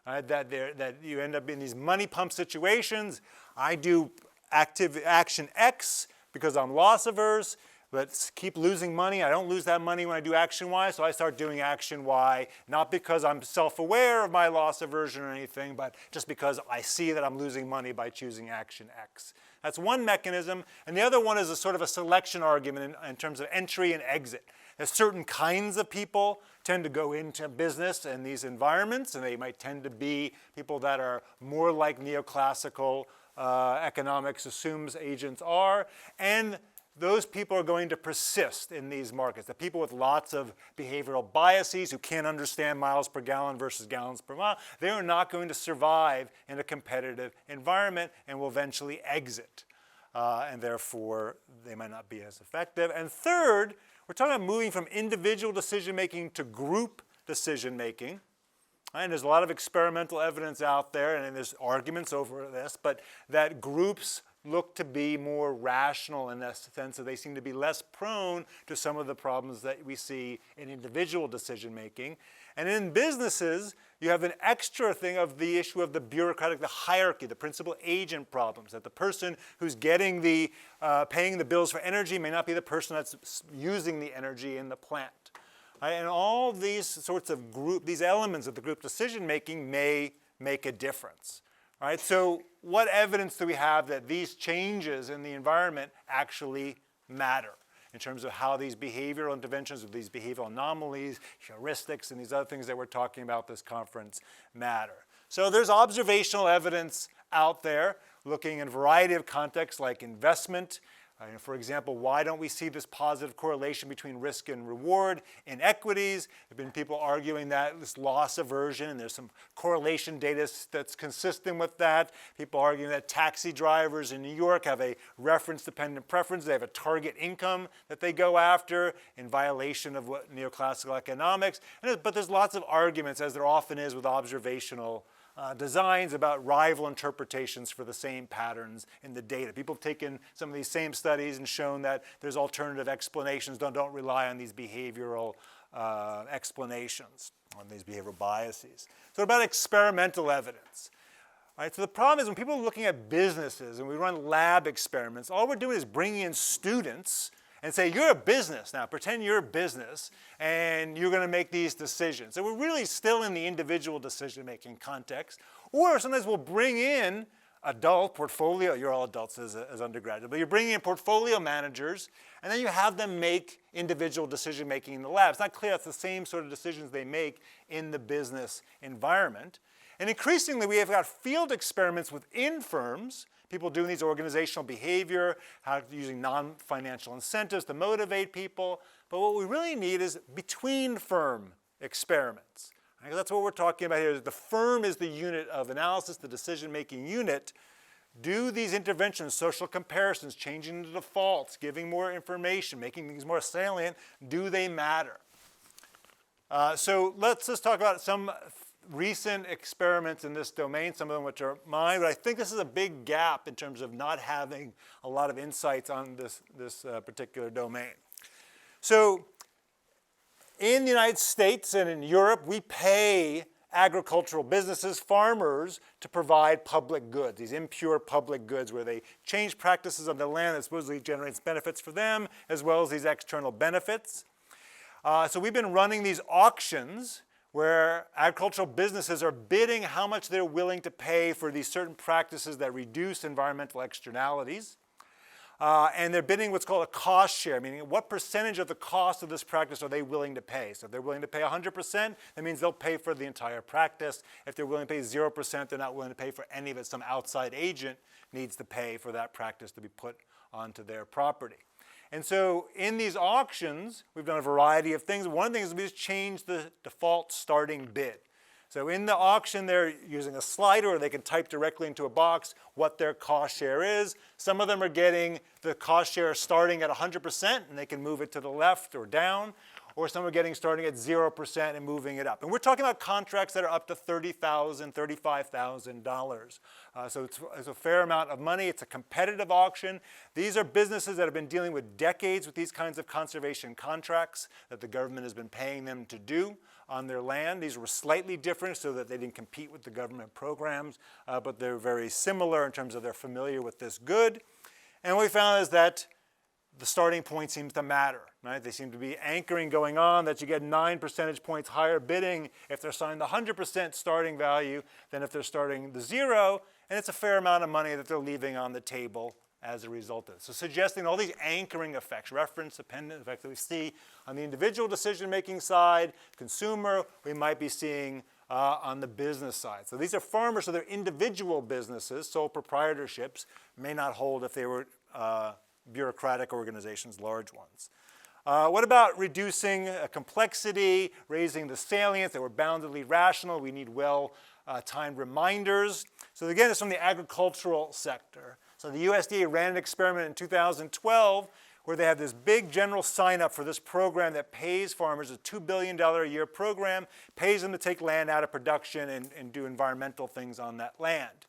Right? That you end up in these money pump situations. I do active action X because I'm loss averse. Let's keep losing money. I don't lose that money when I do action Y, so I start doing action Y, not because I'm self-aware of my loss aversion or anything, but just because I see that I'm losing money by choosing action X. That's one mechanism, and the other one is a sort of a selection argument in terms of entry and exit. There's certain kinds of people tend to go into business in these environments, and they might tend to be people that are more like neoclassical economics assumes agents are, and those people are going to persist in these markets. The people with lots of behavioral biases who can't understand miles per gallon versus gallons per mile, they are not going to survive in a competitive environment and will eventually exit. And therefore, they might not be as effective. And third, we're talking about moving from individual decision-making to group decision-making. And there's a lot of experimental evidence out there, and there's arguments over this, but that groups look to be more rational in the sense that they seem to be less prone to some of the problems that we see in individual decision making. And in businesses, you have an extra thing of the issue of the bureaucratic, the hierarchy, the principal agent problems, that the person who's getting the, paying the bills for energy may not be the person that's using the energy in the plant. Right? And all these sorts of these elements of the group decision making may make a difference. Right? So what evidence do we have that these changes in the environment actually matter in terms of how these behavioral interventions or these behavioral anomalies, heuristics, and these other things that we're talking about this conference matter? So there's observational evidence out there looking in a variety of contexts like investment, For example, why don't we see this positive correlation between risk and reward in equities? There have been people arguing that this loss aversion, and there's some correlation data that's consistent with that. People arguing that taxi drivers in New York have a reference-dependent preference. They have a target income that they go after in violation of what neoclassical economics. But there's lots of arguments, as there often is with observational designs, about rival interpretations for the same patterns in the data. People have taken some of these same studies and shown that there's alternative explanations. Don't rely on these behavioral explanations, on these behavioral biases. So about experimental evidence. All right, so the problem is when people are looking at businesses and we run lab experiments, all we're doing is bringing in students and say, you're a business now, pretend you're a business, and you're going to make these decisions. So we're really still in the individual decision-making context. Or sometimes we'll bring in adult portfolio, you're all adults as undergraduates, but you're bringing in portfolio managers, and then you have them make individual decision-making in the lab. It's not clear that's the same sort of decisions they make in the business environment. And increasingly, we have got field experiments within firms, people doing these organizational behavior, using non-financial incentives to motivate people. But what we really need is between firm experiments. Right? That's what we're talking about here. The firm is the unit of analysis, the decision-making unit. Do these interventions, social comparisons, changing the defaults, giving more information, making things more salient, do they matter? So let's just talk about some recent experiments in this domain, some of them which are mine, but I think this is a big gap in terms of not having a lot of insights on this particular domain. So in the United States and in Europe, we pay agricultural businesses, farmers, to provide public goods, these impure public goods where they change practices on the land that supposedly generates benefits for them, as well as these external benefits. So we've been running these auctions where agricultural businesses are bidding how much they're willing to pay for these certain practices that reduce environmental externalities. And they're bidding what's called a cost share, meaning what percentage of the cost of this practice are they willing to pay. So if they're willing to pay 100%, that means they'll pay for the entire practice. If they're willing to pay 0%, they're not willing to pay for any of it. Some outside agent needs to pay for that practice to be put onto their property. And so in these auctions, we've done a variety of things. One thing is we just changed the default starting bid. So in the auction, they're using a slider, or they can type directly into a box what their cost share is. Some of them are getting the cost share starting at 100%, and they can move it to the left or down. Or some are getting starting at 0% and moving it up. And we're talking about contracts that are up to $30,000, $35,000. So it's a fair amount of money. It's a competitive auction. These are businesses that have been dealing with decades with these kinds of conservation contracts that the government has been paying them to do on their land. These were slightly different so that they didn't compete with the government programs, but they're very similar in terms of they're familiar with this good. And what we found is that the starting point seems to matter, right? They seem to be anchoring going on that you get 9 percentage points higher bidding if they're starting the 100% starting value than if they're starting the 0, and it's a fair amount of money that they're leaving on the table as a result of it. So suggesting all these anchoring effects, reference dependent effects that we see on the individual decision-making side, consumer, we might be seeing on the business side. So these are farmers, so they're individual businesses, sole proprietorships, may not hold if they were bureaucratic organizations, large ones. What about reducing complexity, raising the salience, that we're boundedly rational, we need well-timed reminders. So again, it's from the agricultural sector. So the USDA ran an experiment in 2012 where they have this big general sign-up for this program that pays farmers, a $2 billion a year program, pays them to take land out of production and do environmental things on that land.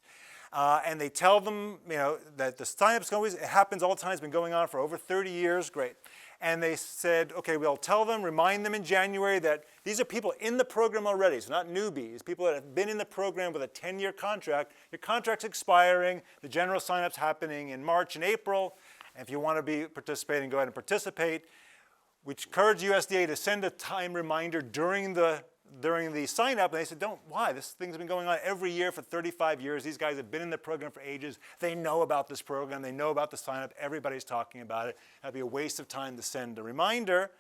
And they tell them, that the sign-up's always, it happens all the time, it's been going on for over 30 years, great. And they said, okay, we'll tell them, remind them in January that these are people in the program already, so not newbies, people that have been in the program with a 10-year contract. Your contract's expiring, the general sign-up's happening in March and April, and if you want to be participating, go ahead and participate. We encourage USDA to send a time reminder during the sign-up, and they said, why? This thing's been going on every year for 35 years. These guys have been in the program for ages. They know about this program. They know about the sign-up. Everybody's talking about it. That'd be a waste of time to send a reminder.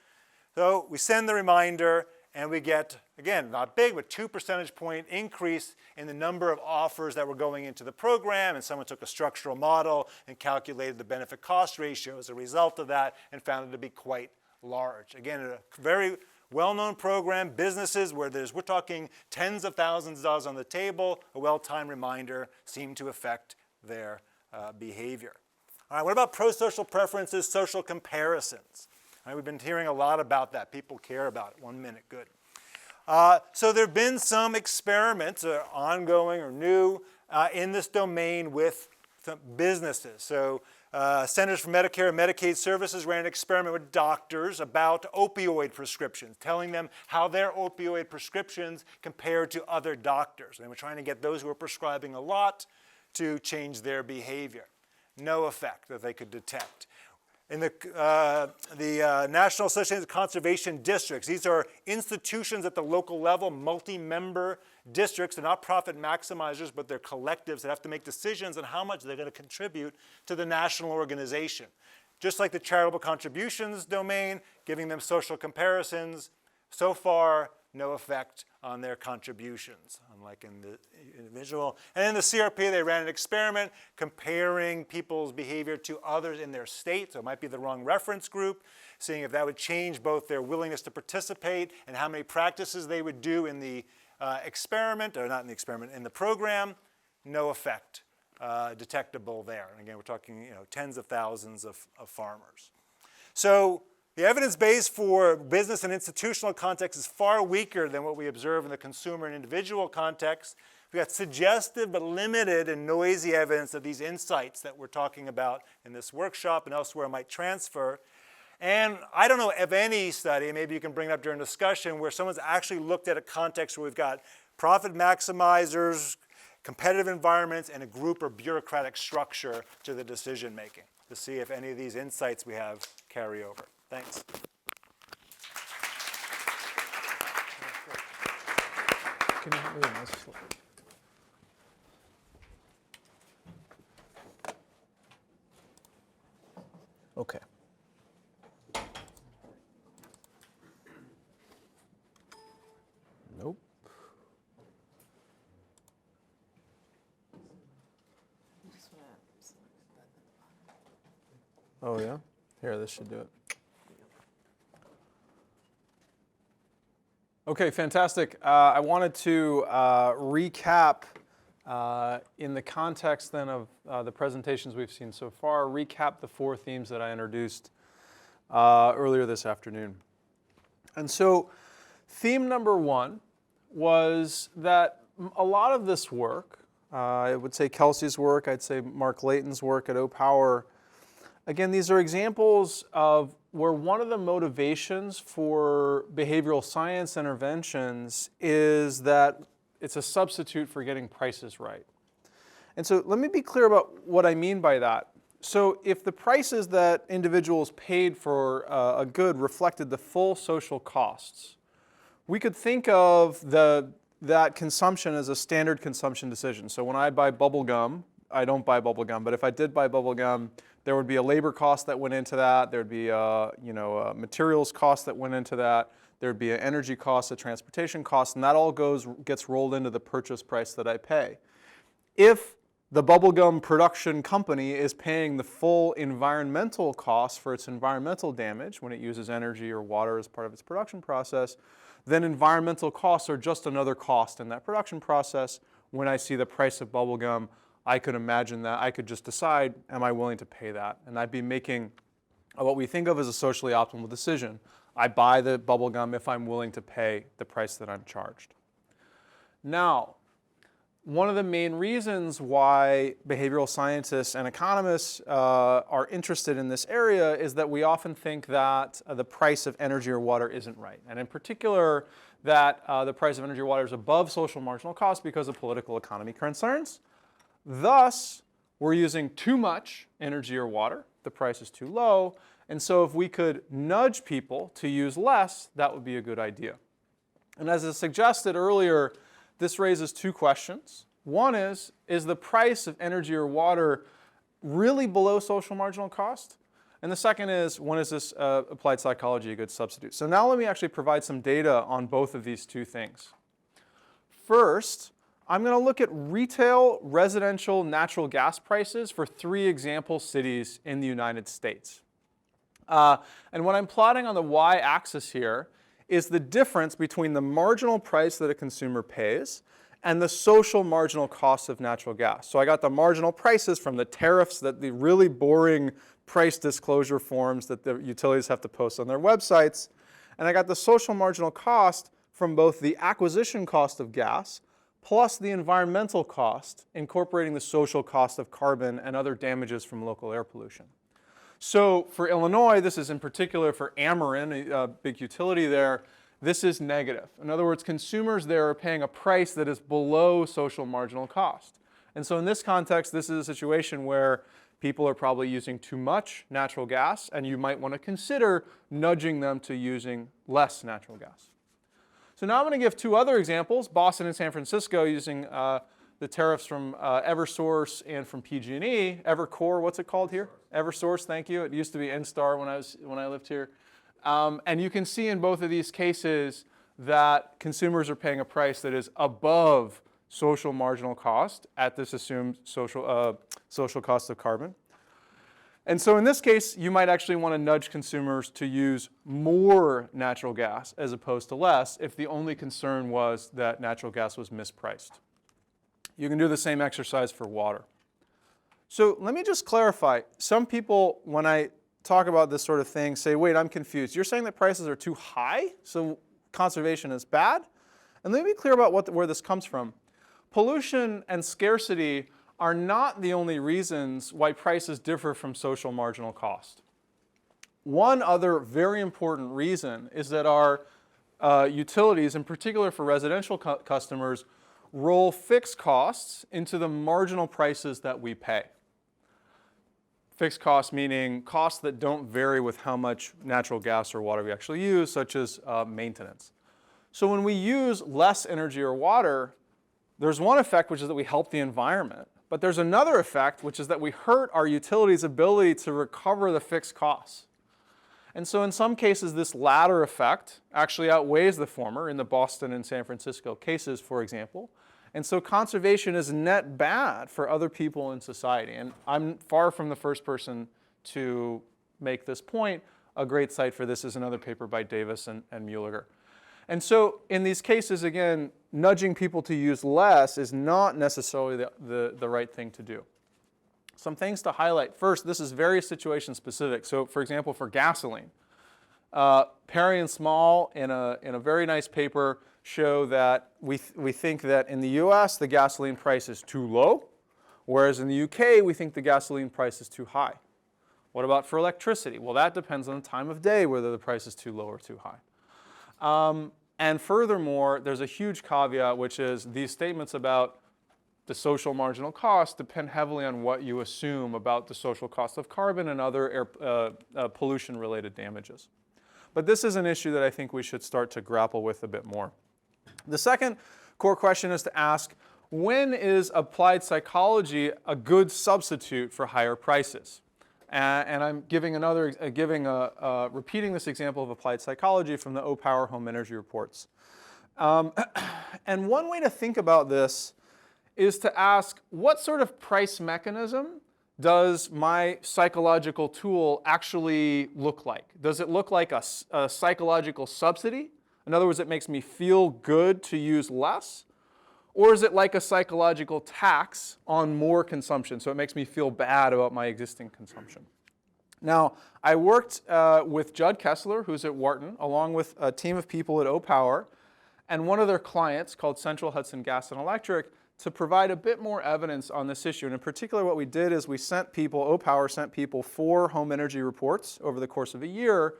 So we send the reminder, And we get, again, not big, but 2 percentage point increase in the number of offers that were going into the program. And someone took a structural model and calculated the benefit cost ratio as a result of that and found it to be quite large. Again, a very well-known program, businesses where we're talking tens of thousands of dollars on the table, a well-timed reminder seemed to affect their behavior. All right, what about pro-social preferences, social comparisons? All right, we've been hearing a lot about that. People care about it. 1 minute, good. So there have been some experiments, ongoing or new, in this domain with some businesses. So Centers for Medicare and Medicaid Services ran an experiment with doctors about opioid prescriptions, telling them how their opioid prescriptions compared to other doctors. And we're trying to get those who are prescribing a lot to change their behavior. No effect that they could detect. In the National Association of Conservation Districts, these are institutions at the local level, multi-member districts. They're not profit maximizers, but they're collectives that have to make decisions on how much they're going to contribute to the national organization. Just like the charitable contributions domain, giving them social comparisons, so far, no effect on their contributions, unlike in the individual. And in the CRP, they ran an experiment comparing people's behavior to others in their state, so it might be the wrong reference group, seeing if that would change both their willingness to participate and how many practices they would do in the experiment, or not in the experiment, in the program. No effect detectable there. And again, we're talking tens of thousands of farmers. So the evidence base for business and institutional context is far weaker than what we observe in the consumer and individual context. We've got suggestive but limited and noisy evidence of these insights that we're talking about in this workshop and elsewhere might transfer. And I don't know of any study, maybe you can bring it up during discussion, where someone's actually looked at a context where we've got profit maximizers, competitive environments, and a group or bureaucratic structure to the decision making to see if any of these insights we have carry over. Thanks. Can you help me with this slide? Okay. Nope. Oh yeah? Here, this should do it. Okay, fantastic. I wanted to recap in the context then of the presentations we've seen so far, recap the 4 themes that I introduced earlier this afternoon. And so theme number 1 was that a lot of this work, I would say Kelsey's work, I'd say Marc Laitin's work at Opower, again, these are examples of where one of the motivations for behavioral science interventions is that it's a substitute for getting prices right. And so let me be clear about what I mean by that. So if the prices that individuals paid for a good reflected the full social costs, we could think of that consumption as a standard consumption decision. So when I buy bubble gum, I don't buy bubble gum, but if I did buy bubble gum, there would be a labor cost that went into that. There would be a materials cost that went into that. There would be an energy cost, a transportation cost, and that all gets rolled into the purchase price that I pay. If the bubblegum production company is paying the full environmental cost for its environmental damage when it uses energy or water as part of its production process, then environmental costs are just another cost in that production process. When I see the price of bubblegum, I could imagine that I could just decide, am I willing to pay that? And I'd be making what we think of as a socially optimal decision. I buy the bubble gum if I'm willing to pay the price that I'm charged. Now, one of the main reasons why behavioral scientists and economists are interested in this area is that we often think that the price of energy or water isn't right. And in particular, that the price of energy or water is above social marginal cost because of political economy concerns. Thus, we're using too much energy or water. The price is too low. And so if we could nudge people to use less, that would be a good idea. And as I suggested earlier, this raises 2 questions. One is the price of energy or water really below social marginal cost? And the second is, when is this applied psychology a good substitute? So now let me actually provide some data on both of these two things. First, I'm going to look at retail residential natural gas prices for 3 example cities in the United States. And what I'm plotting on the y-axis here is the difference between the marginal price that a consumer pays and the social marginal cost of natural gas. So I got the marginal prices from the tariffs, that the really boring price disclosure forms that the utilities have to post on their websites. And I got the social marginal cost from both the acquisition cost of gas plus the environmental cost, incorporating the social cost of carbon and other damages from local air pollution. So for Illinois, this is in particular for Ameren, a big utility there, this is negative. In other words, consumers there are paying a price that is below social marginal cost. And so in this context, this is a situation where people are probably using too much natural gas, and you might want to consider nudging them to using less natural gas. So now I'm going to give 2 other examples, Boston and San Francisco, using the tariffs from Eversource and from PG&E. Evercore, what's it called here? Eversource, thank you. It used to be Enstar when I lived here. And you can see in both of these cases that consumers are paying a price that is above social marginal cost at this assumed social cost of carbon. And so in this case, you might actually want to nudge consumers to use more natural gas as opposed to less if the only concern was that natural gas was mispriced. You can do the same exercise for water. So let me just clarify. Some people, when I talk about this sort of thing, say, wait, I'm confused. You're saying that prices are too high, so conservation is bad? And let me be clear about where this comes from. Pollution and scarcity are not the only reasons why prices differ from social marginal cost. One other very important reason is that our utilities, in particular for residential customers, roll fixed costs into the marginal prices that we pay. Fixed costs meaning costs that don't vary with how much natural gas or water we actually use, such as maintenance. So when we use less energy or water, there's one effect, which is that we help the environment. But there's another effect, which is that we hurt our utilities' ability to recover the fixed costs. And so in some cases, this latter effect actually outweighs the former in the Boston and San Francisco cases, for example. And so conservation is net bad for other people in society. And I'm far from the first person to make this point. A great site for this is another paper by Davis and Mueller. And so in these cases, again, nudging people to use less is not necessarily the right thing to do. Some things to highlight. First, this is very situation specific. So for example, for gasoline, Carey and Small in a very nice paper show that we think that in the US, the gasoline price is too low, whereas in the UK, we think the gasoline price is too high. What about for electricity? Well, that depends on the time of day, whether the price is too low or too high. And furthermore, there's a huge caveat, which is these statements about the social marginal cost depend heavily on what you assume about the social cost of carbon and other air pollution-related damages. But this is an issue that I think we should start to grapple with a bit more. The second core question is to ask, when is applied psychology a good substitute for higher prices? And I'm repeating this example of applied psychology from the Opower home energy reports. And one way to think about this is to ask, what sort of price mechanism does my psychological tool actually look like? Does it look like a psychological subsidy? In other words, it makes me feel good to use less? Or is it like a psychological tax on more consumption, so it makes me feel bad about my existing consumption? Now, I worked with Judd Kessler, who's at Wharton, along with a team of people at Opower, and one of their clients called Central Hudson Gas and Electric, to provide a bit more evidence on this issue. And in particular, what we did is we sent people, Opower sent people 4 home energy reports over the course of a year,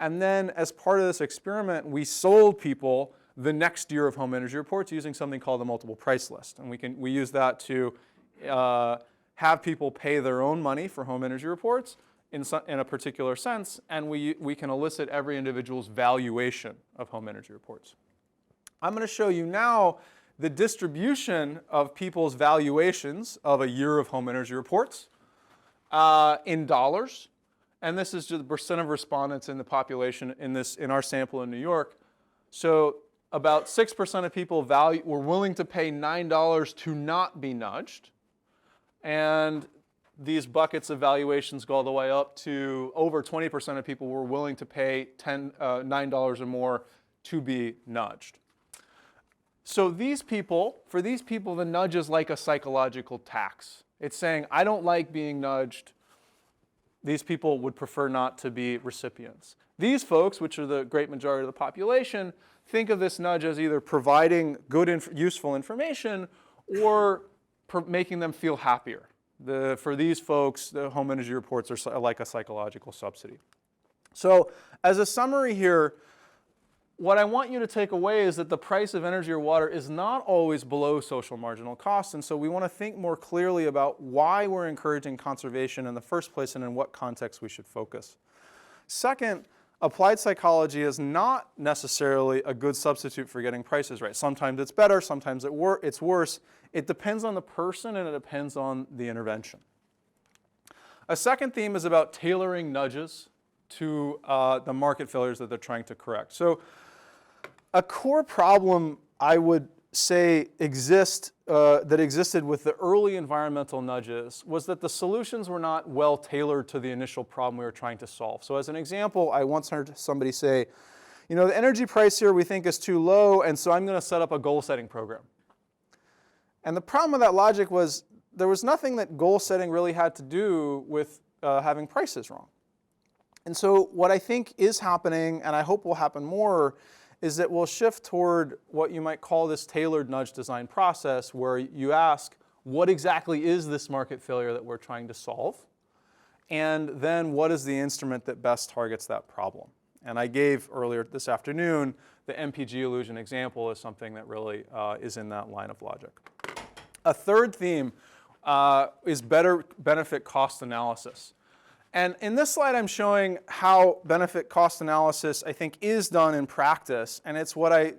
and then as part of this experiment, we sold people the next year of home energy reports using something called the multiple price list. And we use that to have people pay their own money for home energy reports in a particular sense, and we can elicit every individual's valuation of home energy reports. I'm going to show you now the distribution of people's valuations of a year of home energy reports in dollars. and this is just the percent of respondents in the population in our sample in New York. So about 6% of people were willing to pay $9 to not be nudged. And these buckets of valuations go all the way up to over 20% of people were willing to pay $9 or more to be nudged. So for these people, the nudge is like a psychological tax. It's saying, I don't like being nudged. These people would prefer not to be recipients. These folks, which are the great majority of the population, think of this nudge as either providing good, useful information or making them feel happier. For these folks, the home energy reports are like a psychological subsidy. So as a summary here, what I want you to take away is that the price of energy or water is not always below social marginal cost, and so we want to think more clearly about why we're encouraging conservation in the first place and in what context we should focus. Second, applied psychology is not necessarily a good substitute for getting prices right. Sometimes it's better, sometimes it's worse. It depends on the person and it depends on the intervention. A second theme is about tailoring nudges to the market failures that they're trying to correct. So a core problem I would say that existed with the early environmental nudges was that the solutions were not well tailored to the initial problem we were trying to solve. So as an example, I once heard somebody say, you know, the energy price here we think is too low, and so I'm going to set up a goal setting program. And the problem with that logic was there was nothing that goal setting really had to do with having prices wrong. And so what I think is happening, and I hope will happen more, is that we'll shift toward what you might call this tailored nudge design process, where you ask, what exactly is this market failure that we're trying to solve? And then what is the instrument that best targets that problem? And I gave earlier this afternoon the MPG illusion example as something that really is in that line of logic. A third theme is better benefit cost analysis. And in this slide, I'm showing how benefit cost analysis, I think, is done in practice. And it's what I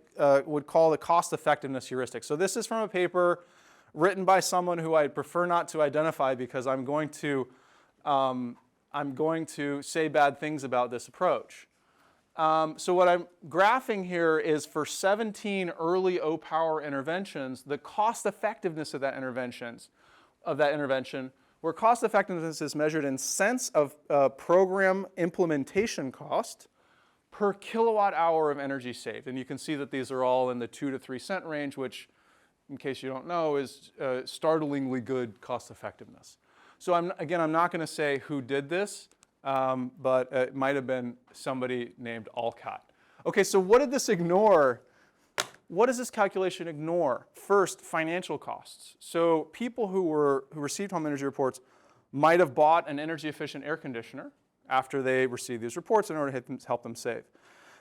would call the cost effectiveness heuristic. So this is from a paper written by someone who I'd prefer not to identify because I'm going to say bad things about this approach. So what I'm graphing here is for 17 early Opower interventions, the cost effectiveness of that intervention, where cost effectiveness is measured in cents of program implementation cost per kilowatt hour of energy saved. And you can see that these are all in the 2 to 3 cent range, which, in case you don't know, is startlingly good cost effectiveness. So I'm not going to say who did this, but it might have been somebody named Allcott. Okay, so what did this ignore? What does this calculation ignore? First, financial costs. So people who received home energy reports might have bought an energy efficient air conditioner after they received these reports in order to help them save.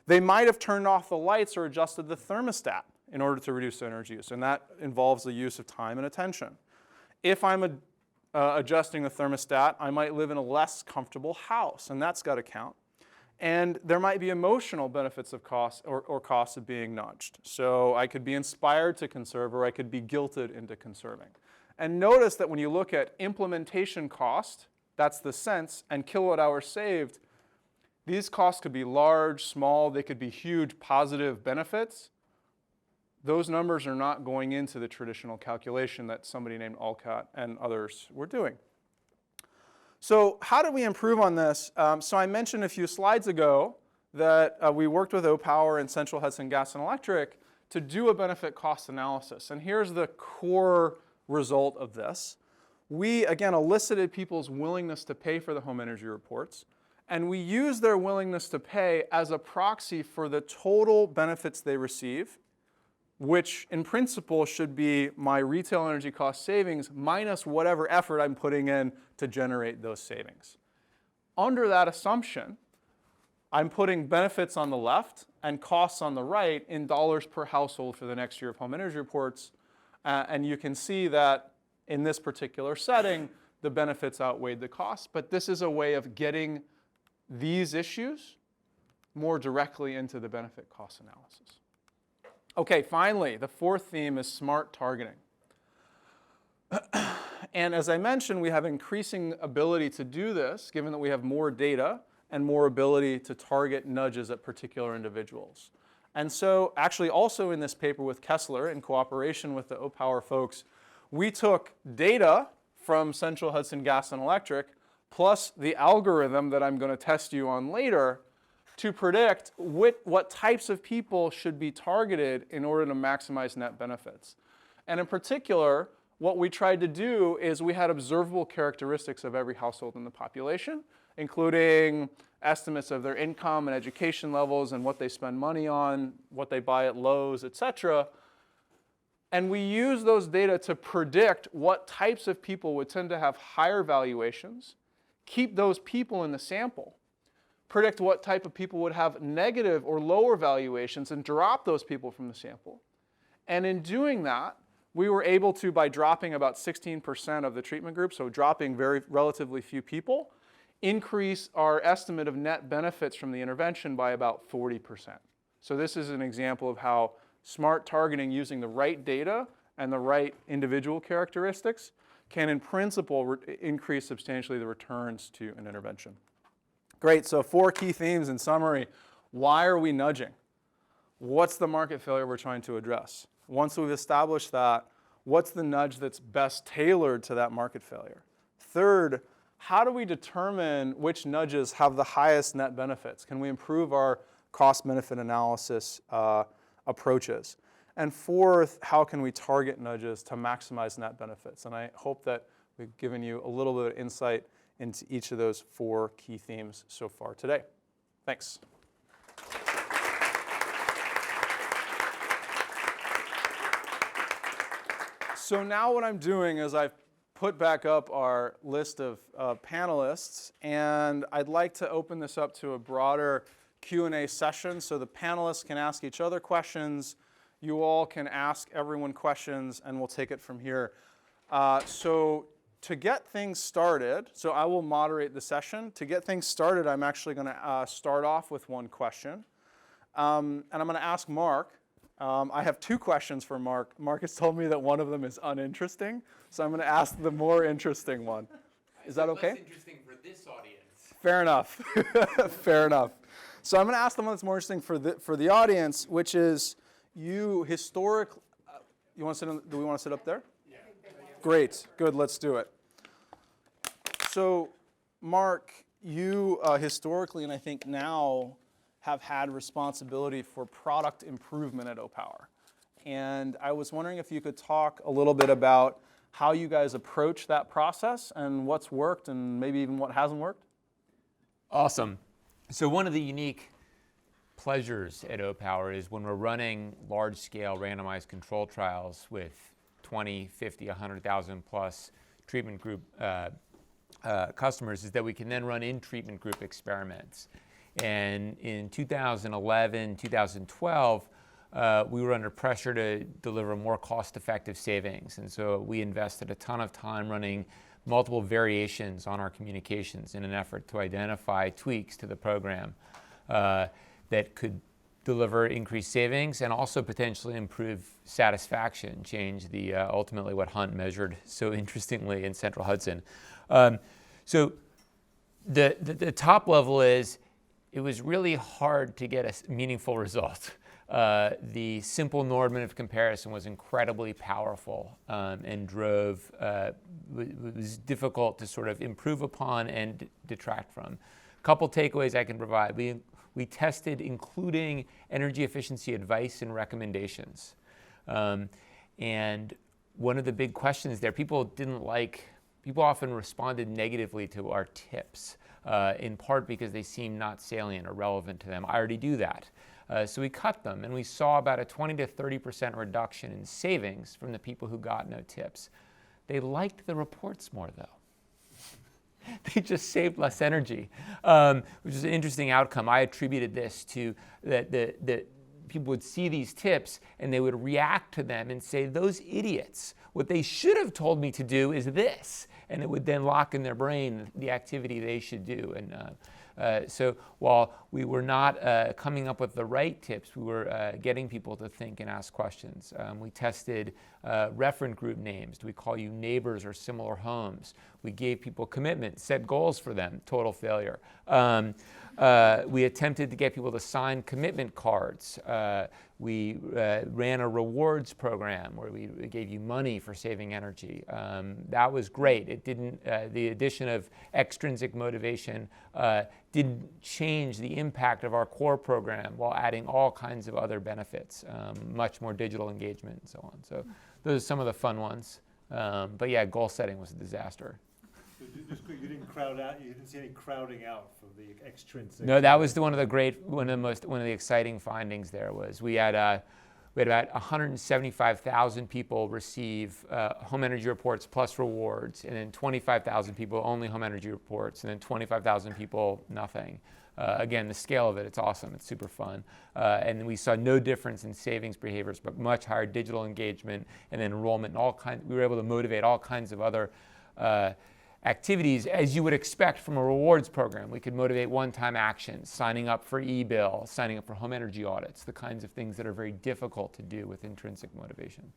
They might have turned off the lights or adjusted the thermostat in order to reduce their energy use, and that involves the use of time and attention. If I'm adjusting the thermostat, I might live in a less comfortable house, and that's got to count. And there might be emotional benefits of cost or costs of being nudged. So I could be inspired to conserve, or I could be guilted into conserving. And notice that when you look at implementation cost, that's the cents, and kilowatt hours saved, these costs could be large, small, they could be huge positive benefits. Those numbers are not going into the traditional calculation that somebody named Allcott and others were doing. So how did we improve on this? So I mentioned a few slides ago that we worked with Opower and Central Hudson Gas and Electric to do a benefit cost analysis. And here's the core result of this. We, again, elicited people's willingness to pay for the home energy reports. And we used their willingness to pay as a proxy for the total benefits they receive, which in principle should be my retail energy cost savings minus whatever effort I'm putting in to generate those savings. Under that assumption, I'm putting benefits on the left and costs on the right in dollars per household for the next year of home energy reports. And you can see that in this particular setting, the benefits outweighed the costs. But this is a way of getting these issues more directly into the benefit cost analysis. Okay, finally, the fourth theme is smart targeting. And as I mentioned, we have increasing ability to do this, given that we have more data and more ability to target nudges at particular individuals. And so actually also in this paper with Kessler, in cooperation with the Opower folks, we took data from Central Hudson Gas and Electric, plus the algorithm that I'm going to test you on later, to predict what types of people should be targeted in order to maximize net benefits. And in particular, what we tried to do is we had observable characteristics of every household in the population, including estimates of their income and education levels and what they spend money on, what they buy at Lowe's, et cetera. And we use those data to predict what types of people would tend to have higher valuations, keep those people in the sample, predict what type of people would have negative or lower valuations, and drop those people from the sample. And in doing that, we were able to, by dropping about 16% of the treatment group, so dropping very relatively few people, increase our estimate of net benefits from the intervention by about 40%. So this is an example of how smart targeting using the right data and the right individual characteristics can, in principle, increase substantially the returns to an intervention. Great, so 4 key themes in summary. Why are we nudging? What's the market failure we're trying to address? Once we've established that, what's the nudge that's best tailored to that market failure? Third, how do we determine which nudges have the highest net benefits? Can we improve our cost-benefit analysis approaches? And fourth, how can we target nudges to maximize net benefits? And I hope that we've given you a little bit of insight into each of those 4 key themes so far today. Thanks. So now what I'm doing is I've put back up our list of panelists, and I'd like to open this up to a broader Q&A session so the panelists can ask each other questions. You all can ask everyone questions, and we'll take it from here. So to get things started, so I will moderate the session. To get things started, I'm actually going to start off with one question. And I'm going to ask Marc. I have 2 questions for Marc. Marc has told me that one of them is uninteresting, so I'm going to ask the more interesting one. Is that okay? Less interesting for this audience. Fair enough. Fair enough. So I'm going to ask the one that's more interesting for the audience, which is you historically. You want to sit? Do we want to sit up there? Yeah. Great. Good. Let's do it. So, Marc, you historically, and I think now, have had responsibility for product improvement at Opower. And I was wondering if you could talk a little bit about how you guys approach that process and what's worked and maybe even what hasn't worked. Awesome. So one of the unique pleasures at Opower is when we're running large-scale randomized control trials with 20, 50, 100,000 plus treatment group customers is that we can then run in-treatment group experiments. And in 2011, 2012, we were under pressure to deliver more cost-effective savings. And so we invested a ton of time running multiple variations on our communications in an effort to identify tweaks to the program that could deliver increased savings and also potentially improve satisfaction, change the ultimately what Hunt measured so interestingly in Central Hudson. So the top level is it was really hard to get a meaningful result. The simple normative comparison was incredibly powerful and drove, was difficult to sort of improve upon and detract from. A couple takeaways I can provide. We tested including energy efficiency advice and recommendations. And one of the big questions there, people often responded negatively to our tips, in part because they seem not salient or relevant to them. I already do that. So we cut them, and we saw about a 20 to 30% reduction in savings from the people who got no tips. They liked the reports more, though. They just saved less energy, which is an interesting outcome. I attributed this to that people would see these tips and they would react to them and say, those idiots, what they should have told me to do is this. And it would then lock in their brain the activity they should do. And So while we were not coming up with the right tips, we were getting people to think and ask questions. We tested referent group names. Do we call you neighbors or similar homes? We gave people commitments, set goals for them, total failure. We attempted to get people to sign commitment cards. We ran a rewards program where we gave you money for saving energy. That was great. It didn't, the addition of extrinsic motivation didn't change the impact of our core program while adding all kinds of other benefits, much more digital engagement and so on. So those are some of the fun ones. But yeah, goal setting was a disaster. You didn't crowd out. You didn't see any crowding out from the extrinsic. No, that was one of the exciting findings. There was we had about 175,000 people receive home energy reports plus rewards, and then 25,000 people only home energy reports, and then 25,000 people nothing. Again, the scale of it, it's awesome. It's super fun. And we saw no difference in savings behaviors, but much higher digital engagement and then enrollment and all kinds. We were able to motivate all kinds of other activities as you would expect from a rewards program. We could motivate one-time actions, signing up for e-bill, signing up for home energy audits, the kinds of things that are very difficult to do with intrinsic motivation.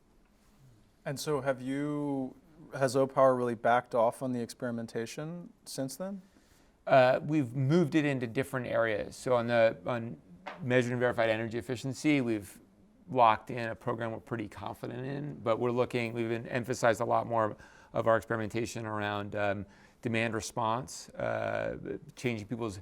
And so has Opower really backed off on the experimentation since then? We've moved it into different areas. So on measured and verified energy efficiency, we've locked in a program we're pretty confident in, but we've emphasized a lot more of our experimentation around demand response, changing people's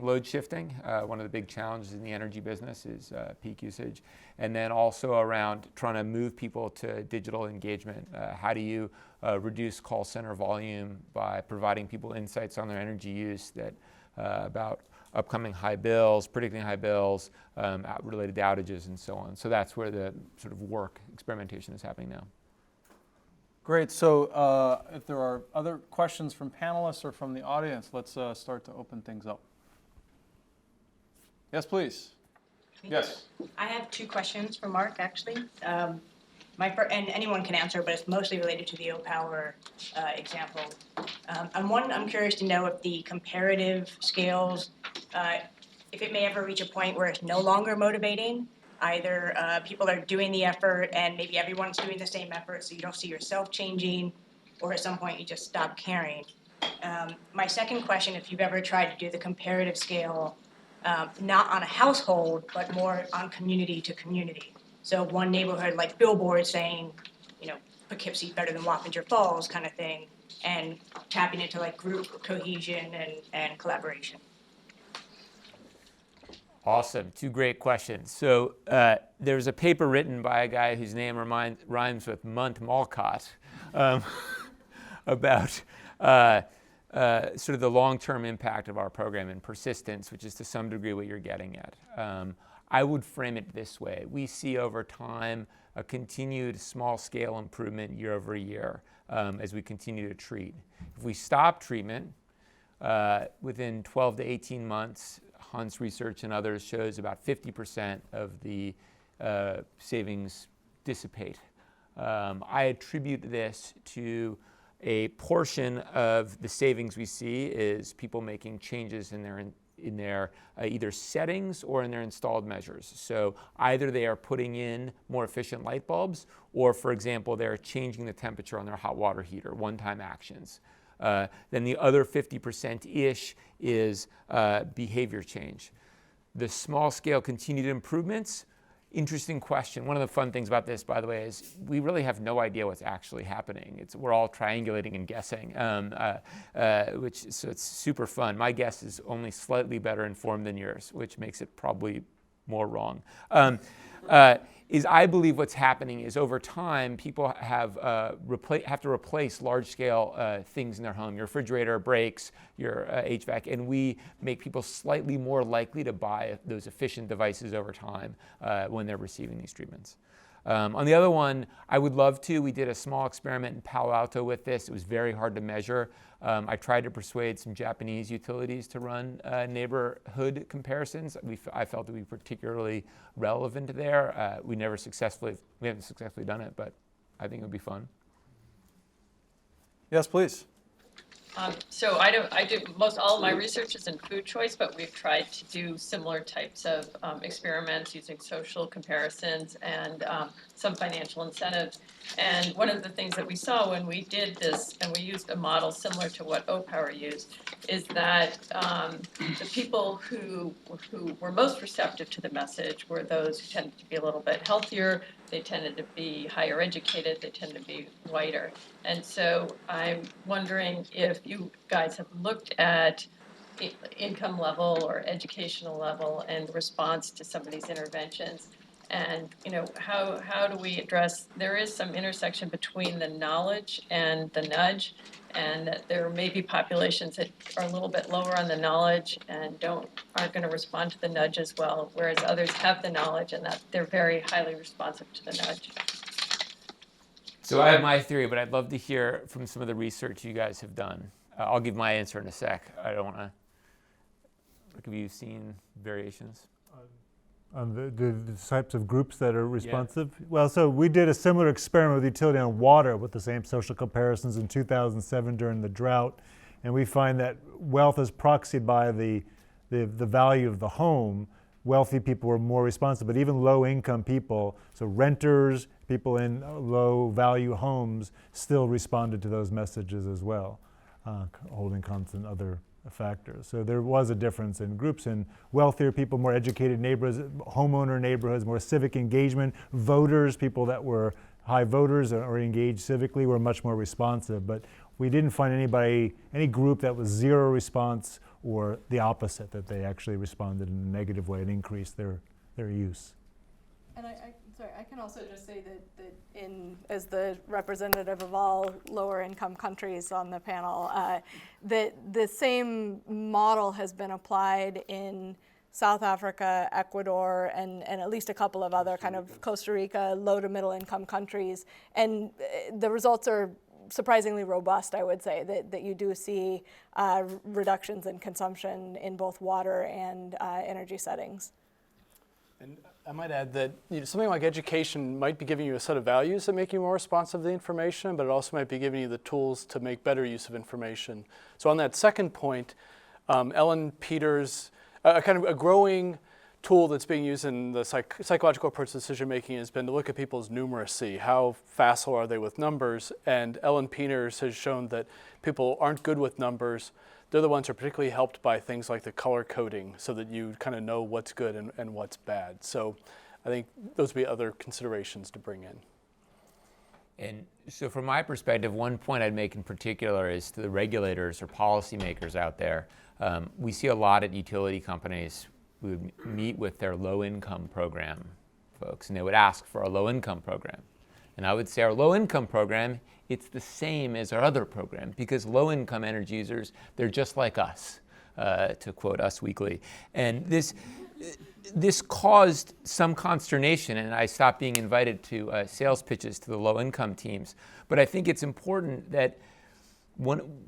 load shifting. One of the big challenges in the energy business is peak usage. And then also around trying to move people to digital engagement. How do you reduce call center volume by providing people insights on their energy use about upcoming high bills, predicting high bills, related to outages and so on. So that's where the sort of experimentation is happening now. Great. So if there are other questions from panelists or from the audience, let's start to open things up. Yes, please. Yes. I have two questions for Marc, actually. And anyone can answer, but it's mostly related to the Opower example. I'm curious to know if the comparative scales, if it may ever reach a point where it's no longer motivating. Either people are doing the effort and maybe everyone's doing the same effort, so you don't see yourself changing, or at some point you just stop caring. My second question, if you've ever tried to do the comparative scale, not on a household, but more on community to community. So one neighborhood, like billboards saying, Poughkeepsie's better than Wappinger Falls kind of thing, and tapping into like group cohesion and collaboration. Awesome. Two great questions. So there's a paper written by a guy whose name rhymes with Malcott about sort of the long-term impact of our program and persistence, which is to some degree what you're getting at. I would frame it this way. We see over time a continued small-scale improvement year over year as we continue to treat. If we stop treatment, within 12 to 18 months, Hunt's research and others shows about 50% of the savings dissipate. I attribute this to a portion of the savings we see is people making changes in their either settings or in their installed measures. So either they are putting in more efficient light bulbs, or for example, they're changing the temperature on their hot water heater, one-time actions. Then the other 50%-ish is behavior change. The small-scale continued improvements, interesting question. One of the fun things about this, by the way, is we really have no idea what's actually happening. We're all triangulating and guessing, so it's super fun. My guess is only slightly better informed than yours, which makes it probably more wrong. I believe what's happening is over time, people have to replace large-scale things in their home. Your refrigerator breaks, your HVAC, and we make people slightly more likely to buy those efficient devices over time when they're receiving these treatments. On the other one, I would love to. We did a small experiment in Palo Alto with this. It was very hard to measure. I tried to persuade some Japanese utilities to run neighborhood comparisons. I felt it would be particularly relevant there. We haven't successfully done it, but I think it would be fun. Yes, please. So I do most all of my research is in food choice, but we've tried to do similar types of experiments using social comparisons and some financial incentives. And one of the things that we saw when we did this, and we used a model similar to what Opower used, is that the people who were most receptive to the message were those who tended to be a little bit healthier, they tended to be higher educated, they tend to be whiter. And so I'm wondering if you guys have looked at income level or educational level and response to some of these interventions. And how do we address, there is some intersection between the knowledge and the nudge, and that there may be populations that are a little bit lower on the knowledge and aren't going to respond to the nudge as well, whereas others have the knowledge and that they're very highly responsive to the nudge. So I have my theory, but I'd love to hear from some of the research you guys have done. I'll give my answer in a sec. I don't want to. Have you seen variations? On the types of groups that are responsive? Yeah. Well, so we did a similar experiment with utility on water with the same social comparisons in 2007 during the drought. And we find that wealth is proxied by the value of the home. Wealthy people were more responsive, but even low income people, so renters, people in low value homes, still responded to those messages as well, holding constant other factors. So there was a difference in groups, in wealthier people, more educated neighborhoods, homeowner neighborhoods, more civic engagement, voters, people that were high voters or engaged civically were much more responsive. But we didn't find any group that was zero response or the opposite, that they actually responded in a negative way and increased their use. And I can also just say that as the representative of all lower income countries on the panel, that the same model has been applied in South Africa, Ecuador, and at least a couple of other kind of Costa Rica, low to middle income countries. And the results are surprisingly robust, I would say, that you do see reductions in consumption in both water and energy settings. And I might add that something like education might be giving you a set of values that make you more responsive to the information, but it also might be giving you the tools to make better use of information. So on that second point, Ellen Peters, kind of a growing tool that's being used in the psychological approach to decision making has been to look at people's numeracy. How facile are they with numbers? And Ellen Peters has shown that people aren't good with numbers. They're the ones who are particularly helped by things like the color coding, so that you kind of know what's good and what's bad. So I think those would be other considerations to bring in. And so from my perspective, one point I'd make in particular is to the regulators or policymakers out there. We see a lot at utility companies who would meet with their low-income program folks, and they would ask for a low-income program. And I would say our low-income program, it's the same as our other program, because low-income energy users, they're just like us, to quote Us Weekly. And this caused some consternation, and I stopped being invited to sales pitches to the low-income teams. But I think it's important that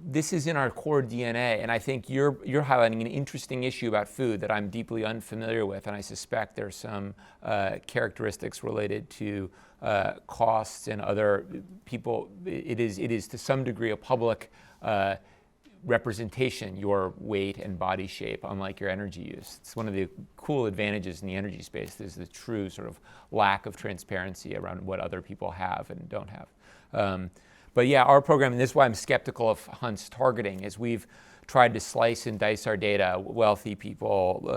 this is in our core DNA, and I think you're highlighting an interesting issue about food that I'm deeply unfamiliar with, and I suspect there's some characteristics related to costs and other people. It is to some degree a public representation, your weight and body shape, unlike your energy use. It's one of the cool advantages in the energy space. There's the true sort of lack of transparency around what other people have and don't have. But yeah, our program, and this is why I'm skeptical of Hunt's targeting, is we've tried to slice and dice our data, wealthy people,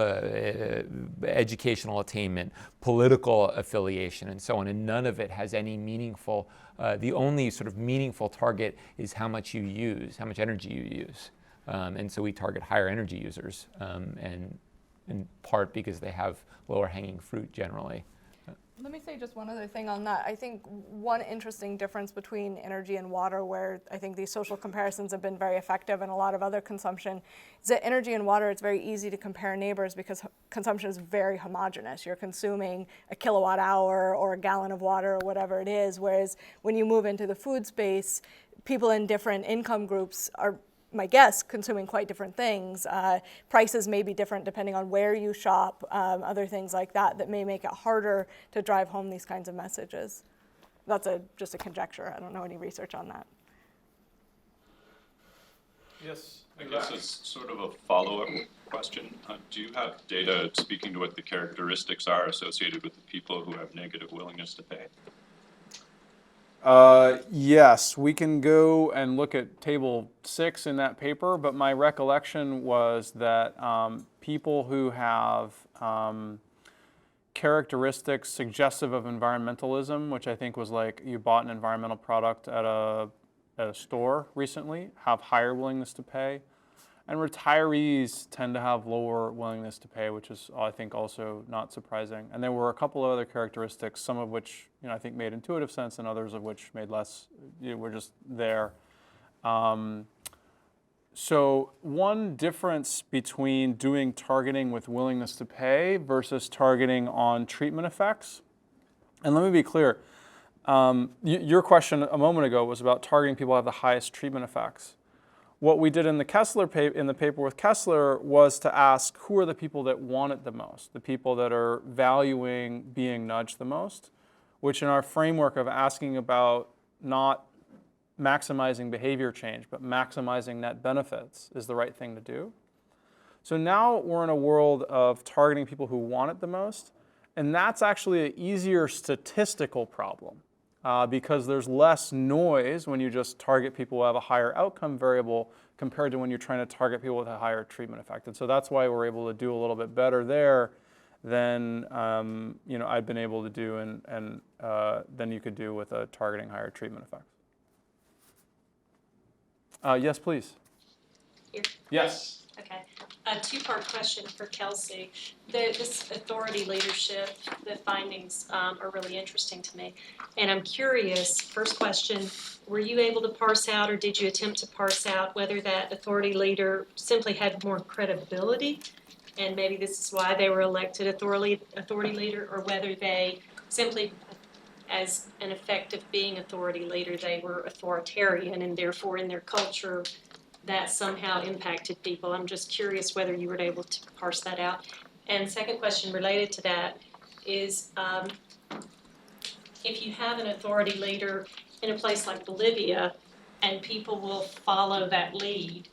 educational attainment, political affiliation, and so on, and none of it has any meaningful, the only sort of meaningful target is how much you use, how much energy you use. And so we target higher energy users, and in part because they have lower hanging fruit generally. Let me say just one other thing on that. I think one interesting difference between energy and water, where I think these social comparisons have been very effective and a lot of other consumption, is that energy and water, it's very easy to compare neighbors because consumption is very homogeneous. You're consuming a kilowatt hour or a gallon of water or whatever it is, whereas when you move into the food space, people in different income groups are, my guess, consuming quite different things. Prices may be different depending on where you shop, other things like that may make it harder to drive home these kinds of messages. That's just a conjecture. I don't know any research on that. Yes. I guess it's sort of a follow-up question. Do you have data speaking to what the characteristics are associated with the people who have negative willingness to pay? Yes, we can go and look at table 6 in that paper, but my recollection was that people who have characteristics suggestive of environmentalism, which I think was like you bought an environmental product at a store recently, have higher willingness to pay. And retirees tend to have lower willingness to pay, which is, I think, also not surprising. And there were a couple of other characteristics, some of which I think made intuitive sense, and others of which made less. Were just there. So one difference between doing targeting with willingness to pay versus targeting on treatment effects. And let me be clear. Your question a moment ago was about targeting people who have the highest treatment effects. What we did in the paper with Kessler was to ask who are the people that want it the most, the people that are valuing being nudged the most, which in our framework of asking about not maximizing behavior change, but maximizing net benefits is the right thing to do. So now we're in a world of targeting people who want it the most, and that's actually an easier statistical problem. Because there's less noise when you just target people who have a higher outcome variable compared to when you're trying to target people with a higher treatment effect. And so that's why we're able to do a little bit better there than I've been able to do and than you could do with a targeting higher treatment effects. Yes, please. Here. Yes. Okay. A two-part question for Kelsey. This authority leadership, the findings are really interesting to me. And I'm curious, first question, were you able to parse out, or did you attempt to parse out whether that authority leader simply had more credibility, and maybe this is why they were elected authority leader, or whether they simply, as an effect of being authority leader, they were authoritarian and therefore in their culture that somehow impacted people? I'm just curious whether you were able to parse that out. And second question related to that is, if you have an authority leader in a place like Bolivia and people will follow that lead,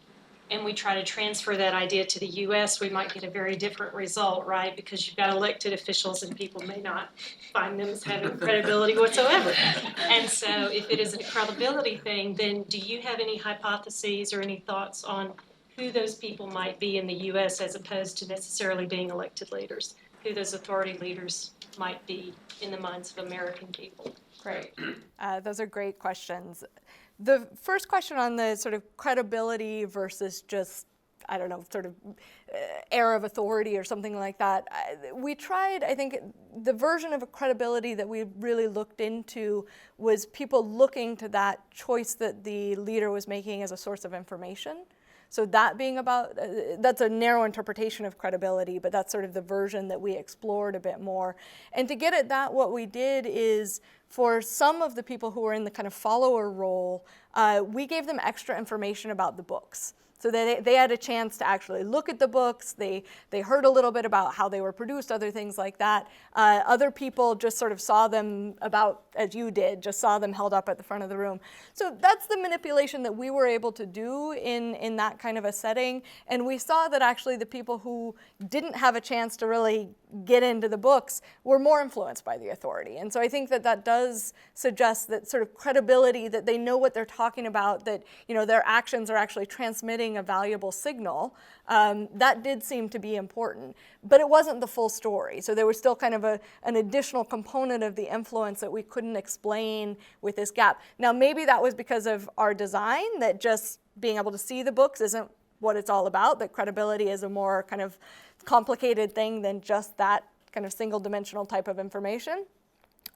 and we try to transfer that idea to the US, we might get a very different result, right? Because you've got elected officials and people may not find them as having credibility whatsoever. And so if it is a credibility thing, then do you have any hypotheses or any thoughts on who those people might be in the US as opposed to necessarily being elected leaders? Who those authority leaders might be in the minds of American people? Great. Those are great questions. The first question on the sort of credibility versus just, I don't know, sort of air of authority or something like that. We tried, I think, the version of a credibility that we really looked into was people looking to that choice that the leader was making as a source of information. So that being about, that's a narrow interpretation of credibility, but that's sort of the version that we explored a bit more. And to get at that, what we did is, for some of the people who were in the kind of follower role, we gave them extra information about the books. So they had a chance to actually look at the books. They heard a little bit about how they were produced, other things like that. Other people just sort of saw them about, as you did, just saw them held up at the front of the room. So that's the manipulation that we were able to do in that kind of a setting. And we saw that actually the people who didn't have a chance to really get into the books were more influenced by the authority. And so I think that does suggest that sort of credibility, that they know what they're talking about, that their actions are actually transmitting a valuable signal. That did seem to be important, but it wasn't the full story. So there was still kind of an additional component of the influence that we couldn't explain with this gap. Now maybe that was because of our design, that just being able to see the books isn't what it's all about, that credibility is a more kind of complicated thing than just that kind of single dimensional type of information.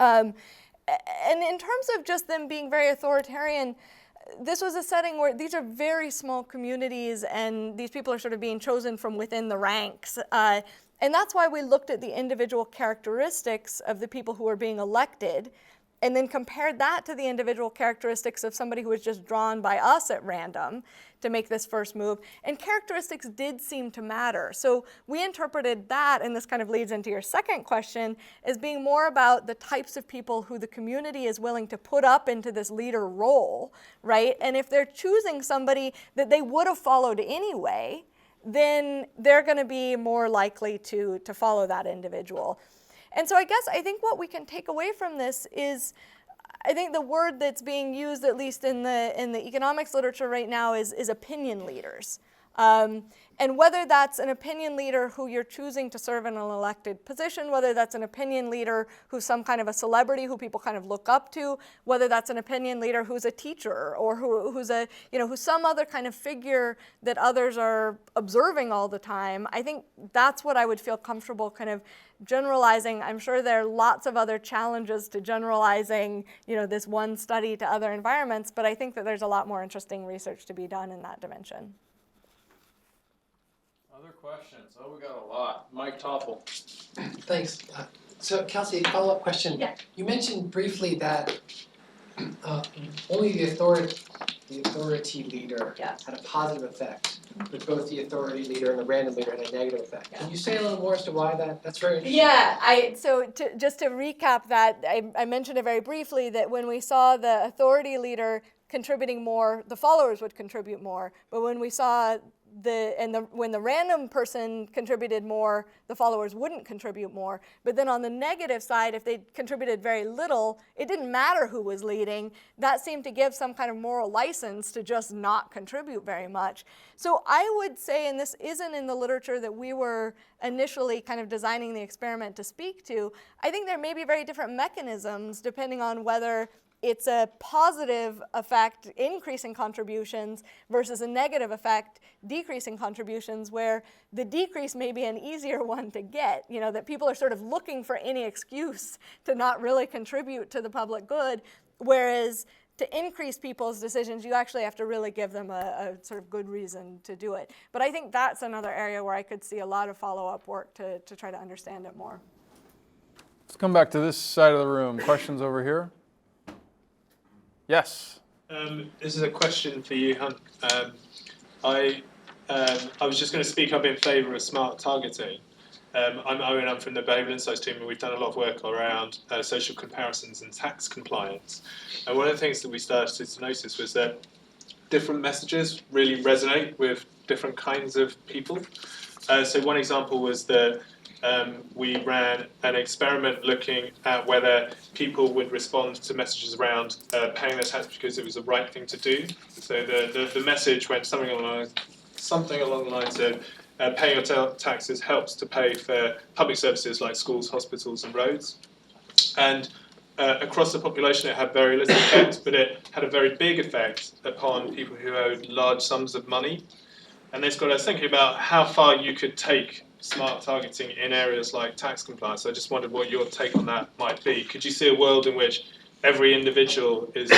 And in terms of just them being very authoritarian, this was a setting where these are very small communities and these people are sort of being chosen from within the ranks. And that's why we looked at the individual characteristics of the people who were being elected and then compared that to the individual characteristics of somebody who was just drawn by us at random to make this first move, and characteristics did seem to matter. So we interpreted that, and this kind of leads into your second question, as being more about the types of people who the community is willing to put up into this leader role, right? And if they're choosing somebody that they would have followed anyway, then they're going to be more likely to follow that individual. And so I think what we can take away from this is, I think the word that's being used, at least in the economics literature right now, is opinion leaders. And whether that's an opinion leader who you're choosing to serve in an elected position, whether that's an opinion leader who's some kind of a celebrity who people kind of look up to, whether that's an opinion leader who's a teacher or who's some other kind of figure that others are observing all the time, I think that's what I would feel comfortable kind of generalizing. I'm sure there are lots of other challenges to generalizing, this one study to other environments, but I think that there's a lot more interesting research to be done in that dimension. Other questions? Oh, we got a lot. Mike Toppel. Thanks. So Kelsey, follow-up question. Yeah. You mentioned briefly that only the authority leader had a positive effect, but both the authority leader and the random leader had a negative effect. Can you say a little more as to why that's very interesting? Yeah, just to recap that, I mentioned it very briefly that when we saw the authority leader contributing more, the followers would contribute more, but when we saw when the random person contributed more, the followers wouldn't contribute more. But then on the negative side, if they contributed very little, it didn't matter who was leading. That seemed to give some kind of moral license to just not contribute very much. So I would say, and this isn't in the literature that we were initially kind of designing the experiment to speak to, I think there may be very different mechanisms depending on whether it's a positive effect, increasing contributions, versus a negative effect, decreasing contributions, where the decrease may be an easier one to get, that people are sort of looking for any excuse to not really contribute to the public good, whereas to increase people's decisions, you actually have to really give them a sort of good reason to do it. But I think that's another area where I could see a lot of follow-up work to try to understand it more. Let's come back to this side of the room. Questions over here? Yes. This is a question for you, Hunt. I was just going to speak up in favour of smart targeting. I'm Owen, I'm from the Behavioural Insights team, and we've done a lot of work around social comparisons and tax compliance. And one of the things that we started to notice was that different messages really resonate with different kinds of people. So one example was that we ran an experiment looking at whether people would respond to messages around paying their tax because it was the right thing to do. So the message went something along the lines of paying your taxes helps to pay for public services like schools, hospitals and roads. And across the population it had very little effect, but it had a very big effect upon people who owed large sums of money. And this got us thinking about how far you could take smart targeting in areas like tax compliance. I just wondered what your take on that might be. Could you see a world in which every individual is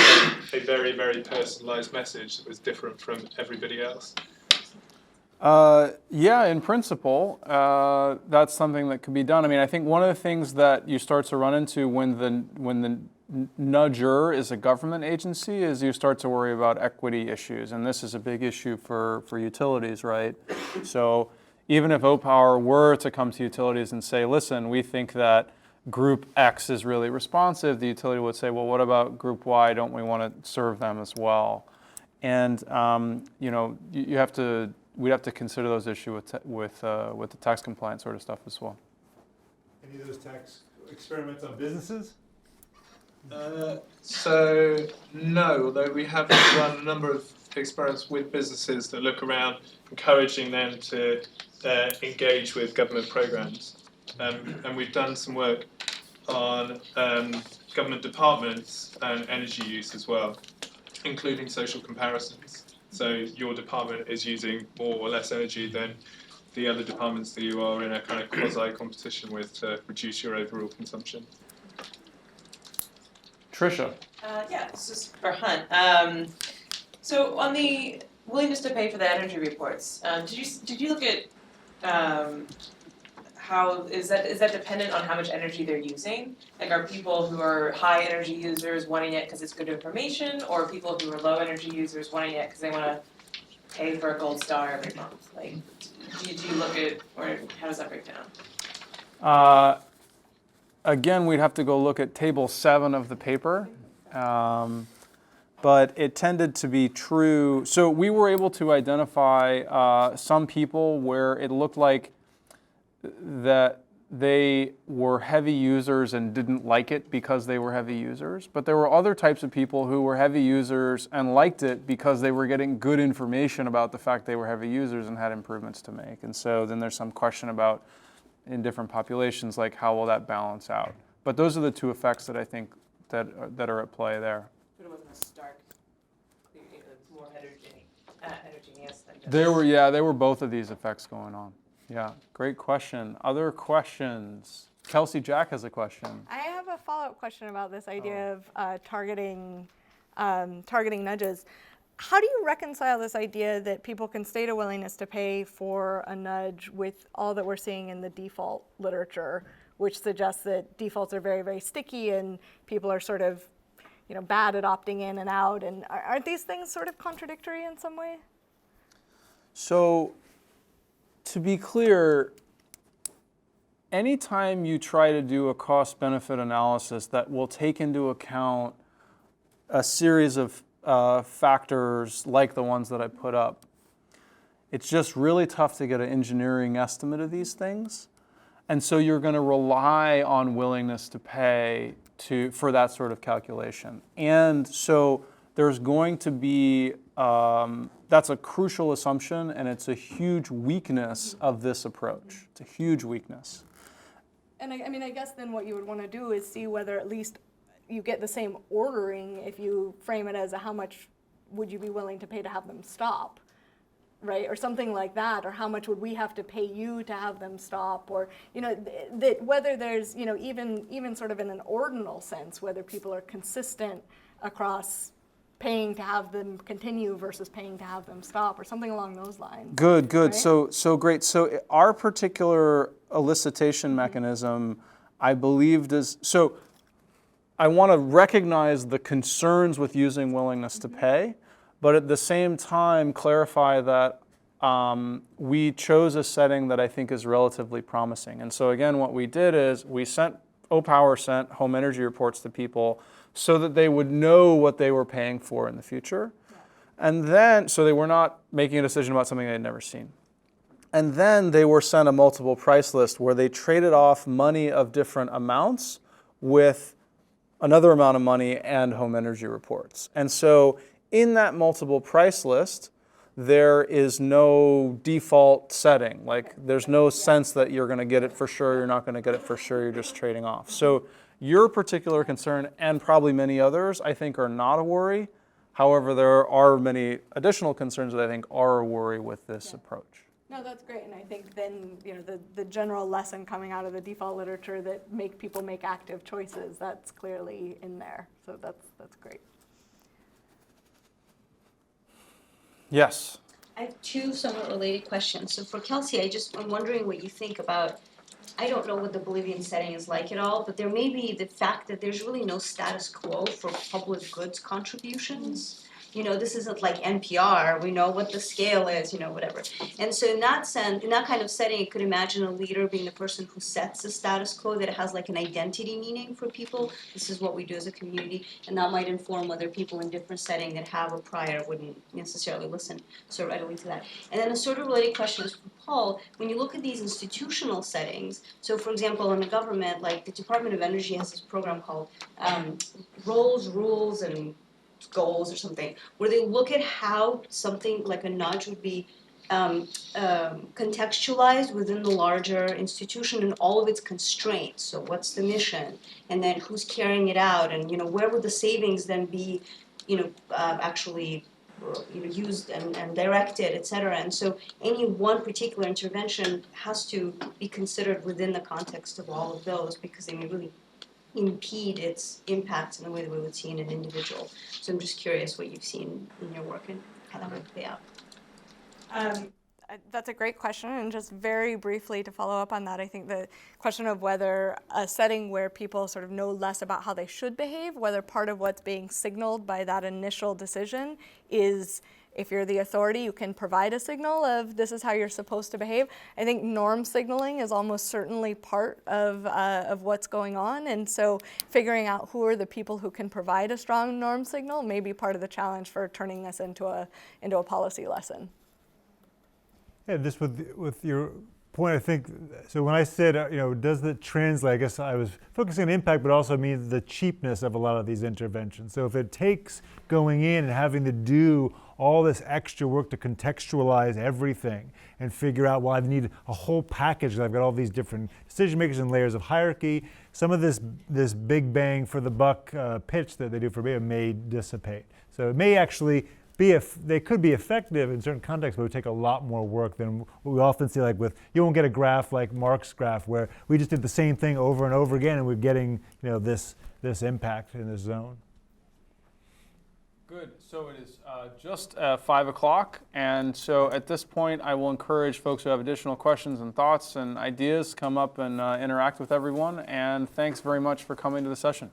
a very, very personalised message that was different from everybody else? Yeah, in principle, that's something that could be done. I mean, I think one of the things that you start to run into when the nudger is a government agency is you start to worry about equity issues, and this is a big issue for utilities, right? So even if Opower were to come to utilities and say, listen, we think that group X is really responsive, the utility would say, well, what about group Y? Don't we want to serve them as well? And we'd have to consider those issues with the tax compliance sort of stuff as well. Any of those tax experiments on businesses? So no, although we have run a number of experiments with businesses that look around encouraging them to engage with government programs. And we've done some work on government departments and energy use as well, including social comparisons. So your department is using more or less energy than the other departments that you are in a kind of quasi-competition with to reduce your overall consumption. Tricia. Yeah, this is for Hunt. So on the willingness to pay for the energy reports, did you look at how is that dependent on how much energy they're using? Like, are people who are high energy users wanting it because it's good information, or people who are low energy users wanting it because they want to pay for a gold star every month? Like, do you look at, or how does that break down? Again, we'd have to go look at table 7 of the paper. But it tended to be true. So we were able to identify some people where it looked like that they were heavy users and didn't like it because they were heavy users. But there were other types of people who were heavy users and liked it because they were getting good information about the fact they were heavy users and had improvements to make. And so then there's some question about, in different populations, like how will that balance out? But those are the two effects that I think that are at play there. But it wasn't a stark, it was more heterogeneous than just. There were both of these effects going on. Yeah, great question. Other questions? Kelsey, Jack has a question. I have a follow-up question about this idea of targeting nudges. How do you reconcile this idea that people can state a willingness to pay for a nudge with all that we're seeing in the default literature, which suggests that defaults are very, very sticky and people are sort of, bad at opting in and out? And aren't these things sort of contradictory in some way? So, to be clear, anytime you try to do a cost-benefit analysis that will take into account a series of factors like the ones that I put up, it's just really tough to get an engineering estimate of these things. And so you're going to rely on willingness to pay for that sort of calculation. And so there's going to be, that's a crucial assumption, and it's a huge weakness of this approach. It's a huge weakness. And I guess then what you would want to do is see whether at least you get the same ordering if you frame it as how much would you be willing to pay to have them stop, right? Or something like that, or how much would we have to pay you to have them stop, or that whether there's even sort of in an ordinal sense whether people are consistent across paying to have them continue versus paying to have them stop, or something along those lines. Good. Right? So great. So our particular elicitation mechanism, I believe, so I want to recognize the concerns with using willingness to pay, but at the same time clarify that we chose a setting that I think is relatively promising. And so again, what we did is Opower sent home energy reports to people so that they would know what they were paying for in the future. Yeah. And then, so they were not making a decision about something they'd never seen. And then they were sent a multiple price list where they traded off money of different amounts with another amount of money and home energy reports. And so in that multiple price list, there is no default setting. Like there's no sense that you're going to get it for sure, you're not going to get it for sure, you're just trading off. So your particular concern, and probably many others, I think are not a worry. However, there are many additional concerns that I think are a worry with this approach. No, that's great, and I think then the general lesson coming out of the default literature that people make active choices, that's clearly in there. So that's great. Yes. I have two somewhat related questions. So for Kelsey, I'm wondering what you think about, I don't know what the Bolivian setting is like at all, but there may be the fact that there's really no status quo for public goods contributions. This isn't like NPR, we know what the scale is, whatever. And so in that sense, in that kind of setting, you could imagine a leader being the person who sets the status quo, that it has like an identity meaning for people. This is what we do as a community, and that might inform whether people in different settings that have a prior wouldn't necessarily listen so readily to that. And then a sort of related question is for Paul, when you look at these institutional settings, so for example, in the government, like the Department of Energy has this program called Roles, Rules, and Goals or something, where they look at how something like a nudge would be contextualized within the larger institution and all of its constraints. So what's the mission, and then who's carrying it out, and where would the savings then be, actually used and directed, et cetera. And so any one particular intervention has to be considered within the context of all of those, because they may really impede its impacts in the way that we would see in an individual. So I'm just curious what you've seen in your work and how that might play out. That's a great question, and just very briefly to follow up on that, I think the question of whether a setting where people sort of know less about how they should behave, whether part of what's being signaled by that initial decision is, if you're the authority, you can provide a signal of this is how you're supposed to behave. I think norm signaling is almost certainly part of what's going on, and so figuring out who are the people who can provide a strong norm signal may be part of the challenge for turning this into a policy lesson. Yeah, just with your point, I think, so when I said, does it translate, I guess I was focusing on impact, but also means the cheapness of a lot of these interventions. So if it takes going in and having to do all this extra work to contextualize everything and figure out, well, I need a whole package, I've got all these different decision makers and layers of hierarchy, some of this big bang for the buck pitch that they do for me may dissipate. So it may actually they could be effective in certain contexts, but it would take a lot more work than what we often see, like you won't get a graph like Marc's graph where we just did the same thing over and over again and we're getting this impact in this zone. Good. So it is just 5 o'clock, and so at this point I will encourage folks who have additional questions and thoughts and ideas come up and interact with everyone, and thanks very much for coming to the session.